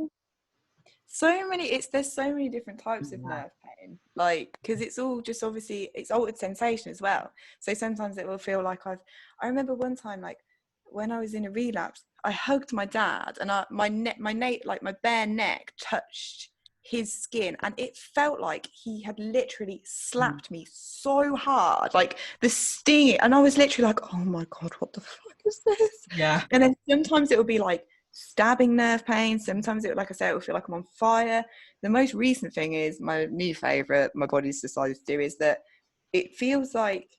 [SPEAKER 2] There's so many different types of nerve pain, like because it's all just obviously it's altered sensation as well. So sometimes it will feel like I remember one time, like when I was in a relapse, I hugged my dad and my bare neck touched his skin and it felt like he had literally slapped me so hard, like the sting, and I was literally like, oh my God, what the fuck is this? And then sometimes it would be like stabbing nerve pain, sometimes it, like I said, it will feel like I'm on fire. The most recent thing is my new favorite my body's decided to do is that it feels like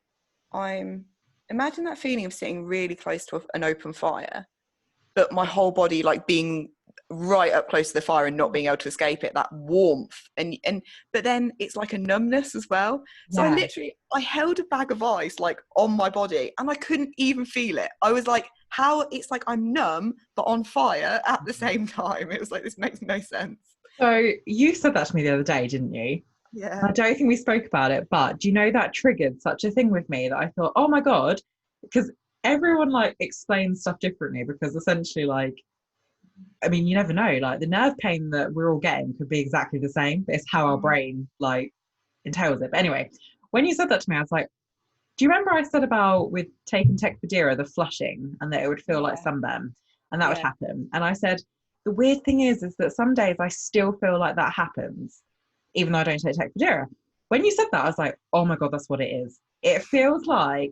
[SPEAKER 2] imagine that feeling of sitting really close to an open fire, but my whole body like being right up close to the fire and not being able to escape it, that warmth, and but then it's like a numbness as well. So I held a bag of ice like on my body and I couldn't even feel it. I was like, how, it's like I'm numb but on fire at the same time. It was like, this makes no sense.
[SPEAKER 1] So you said that to me the other day, didn't you?
[SPEAKER 2] Yeah.
[SPEAKER 1] I don't think we spoke about it, but do you know that triggered such a thing with me that I thought, oh my God, because everyone like explains stuff differently, because essentially like, I mean, you never know, like the nerve pain that we're all getting could be exactly the same, but it's how our brain like entails it. But anyway, when you said that to me, I was like, do you remember I said about with taking Tecfidera, the flushing, and that it would feel like sunburn and that would happen? And I said, the weird thing is that some days I still feel like that happens, even though I don't take Tecfidera. When you said that, I was like, oh my God, that's what it is. It feels like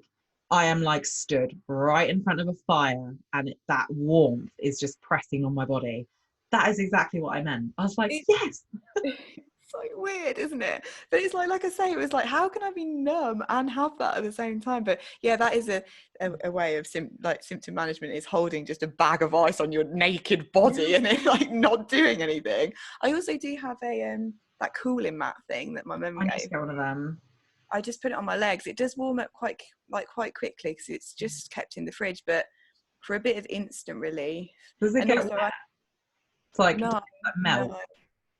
[SPEAKER 1] I am like stood right in front of a fire and that warmth is just pressing on my body. That is exactly what I meant. I was like, yes.
[SPEAKER 2] So weird, isn't it? But it's like I say, it was like, how can I be numb and have that at the same time? But yeah, that is a way of symptom management, is holding just a bag of ice on your naked body and it like not doing anything. I also do have a that cooling mat thing that my mum gave.
[SPEAKER 1] I need to get one of them.
[SPEAKER 2] I just put it on my legs. It does warm up quite quickly because it's just kept in the fridge, but for a bit of instant relief.
[SPEAKER 1] Does it get wet? It's like,
[SPEAKER 2] no,
[SPEAKER 1] melt?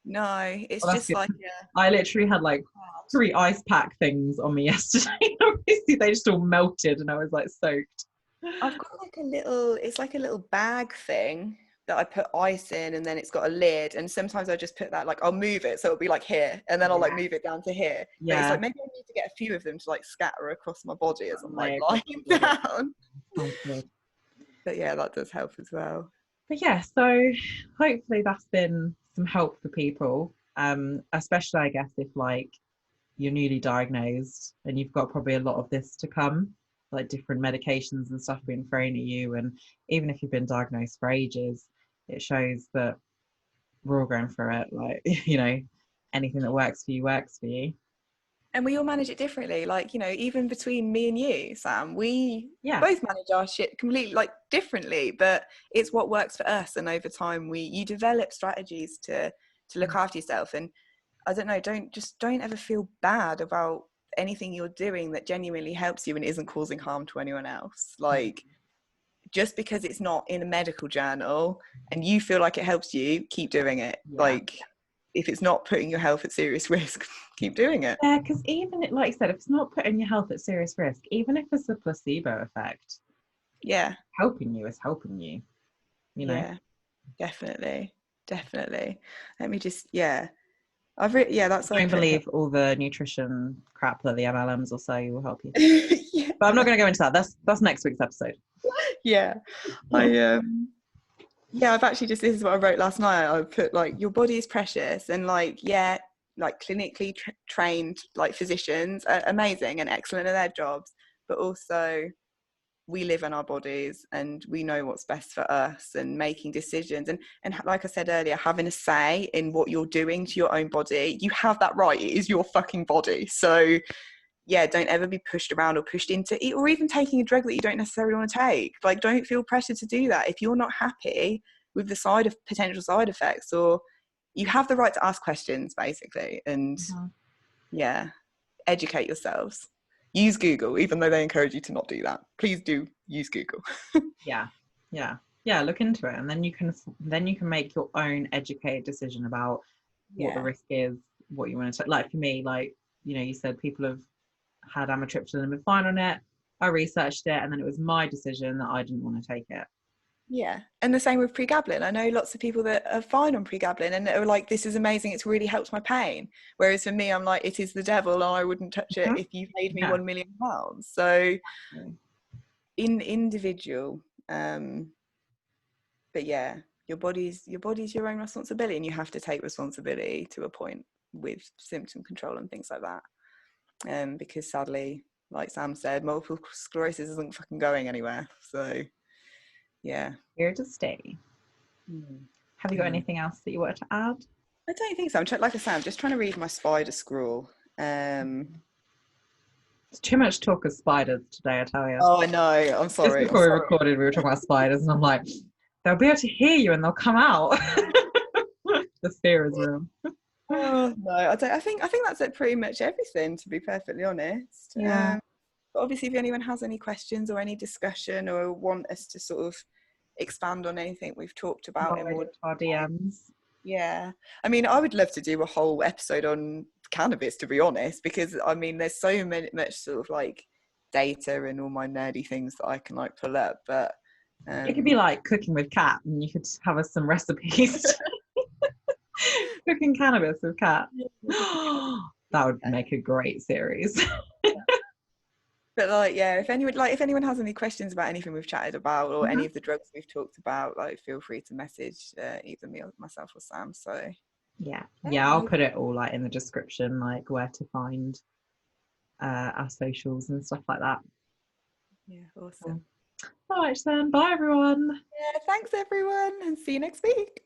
[SPEAKER 2] No, it's just good. Like
[SPEAKER 1] I literally had like 3 ice pack things on me yesterday. Obviously they just all melted and I was like soaked.
[SPEAKER 2] I've got like it's like a little bag thing that I put ice in, and then it's got a lid, and sometimes I just put that, like I'll move it so it'll be like here, and then I'll like move it down to here. But it's like maybe I need to get a few of them to like scatter across my body as I'm like lying down. But yeah, that does help as well.
[SPEAKER 1] But yeah, so hopefully that's been some help for people, especially I guess if like you're newly diagnosed and you've got probably a lot of this to come, like different medications and stuff being thrown at you. And even if you've been diagnosed for ages, it shows that we're all going through it. Like, you know, anything that works for you works for you.
[SPEAKER 2] And we all manage it differently. Like, you know, even between me and you, Sam, we both manage our shit completely like differently, but it's what works for us. And over time you develop strategies to look after yourself. And I don't know, don't ever feel bad about anything you're doing that genuinely helps you and isn't causing harm to anyone else. Like, just because it's not in a medical journal and you feel like it helps you, keep doing it. Like, if it's not putting your health at serious risk, keep doing it.
[SPEAKER 1] Yeah, because even like I said, if it's not putting your health at serious risk, even if it's a placebo effect, helping you is helping you, you know.
[SPEAKER 2] Yeah, definitely. definitely. Let me just, yeah. That's
[SPEAKER 1] Don't
[SPEAKER 2] like
[SPEAKER 1] believe all the nutrition crap that the MLMs will say will help you.
[SPEAKER 2] yeah.
[SPEAKER 1] But I'm not going to go into that. That's next week's episode.
[SPEAKER 2] Yeah. I've actually this is what I wrote last night. I put like, your body is precious, and like, yeah, like clinically trained like physicians are amazing and excellent at their jobs, but also we live in our bodies and we know what's best for us, and making decisions, and like I said earlier, having a say in what you're doing to your own body. You have that right. It is your fucking body. So yeah, don't ever be pushed around or pushed into it, or even taking a drug that you don't necessarily want to take. Like, don't feel pressure to do that if you're not happy with the potential side effects. Or you have the right to ask questions, basically, and yeah, educate yourselves. Use Google, even though they encourage you to not do that. Please do use Google.
[SPEAKER 1] yeah, look into it, and then you can make your own educated decision about what the risk is, what you want to take. Like for me, like, you know, you said people have had amitriptyline and been fine on it. I researched it, and then it was my decision that I didn't want to take it.
[SPEAKER 2] Yeah, and the same with pregabalin. I know lots of people that are fine on pregabalin and are like, this is amazing, it's really helped my pain. Whereas for me, I'm like, it is the devil, and I wouldn't touch it if you paid me £1 million. So individual, but yeah, your body's your own responsibility, and you have to take responsibility to a point with symptom control and things like that. Because sadly, like Sam said, multiple sclerosis isn't fucking going anywhere. So yeah,
[SPEAKER 1] here to stay. Have you got anything else that you wanted to add?
[SPEAKER 2] I don't think so. Like I said, I'm just trying to read my spider scrawl.
[SPEAKER 1] It's too much talk of spiders today, I tell you.
[SPEAKER 2] Oh, I know. I'm sorry.
[SPEAKER 1] Just before we recorded, we were talking about spiders, and I'm like, they'll be able to hear you and they'll come out. The fear is real.
[SPEAKER 2] Oh no, I don't. I think that's it. Pretty much everything, to be perfectly honest.
[SPEAKER 1] Yeah.
[SPEAKER 2] But obviously, if anyone has any questions or any discussion, or want us to sort of expand on anything we've talked about in more
[SPEAKER 1] our DMs.
[SPEAKER 2] Yeah, I mean, I would love to do a whole episode on cannabis, to be honest, because I mean, there's so much sort of like data and all my nerdy things that I can like pull up. But
[SPEAKER 1] it could be like cooking with Katt, and you could have us some recipes. Cooking cannabis with Katt. That would make a great series.
[SPEAKER 2] But like, yeah, if anyone has any questions about anything we've chatted about, or any of the drugs we've talked about, like, feel free to message either me or myself or Sam. So
[SPEAKER 1] yeah, I'll put it all like in the description, like where to find our socials and stuff like that.
[SPEAKER 2] Yeah, awesome.
[SPEAKER 1] All right then, bye everyone.
[SPEAKER 2] Yeah, thanks everyone, and see you next week.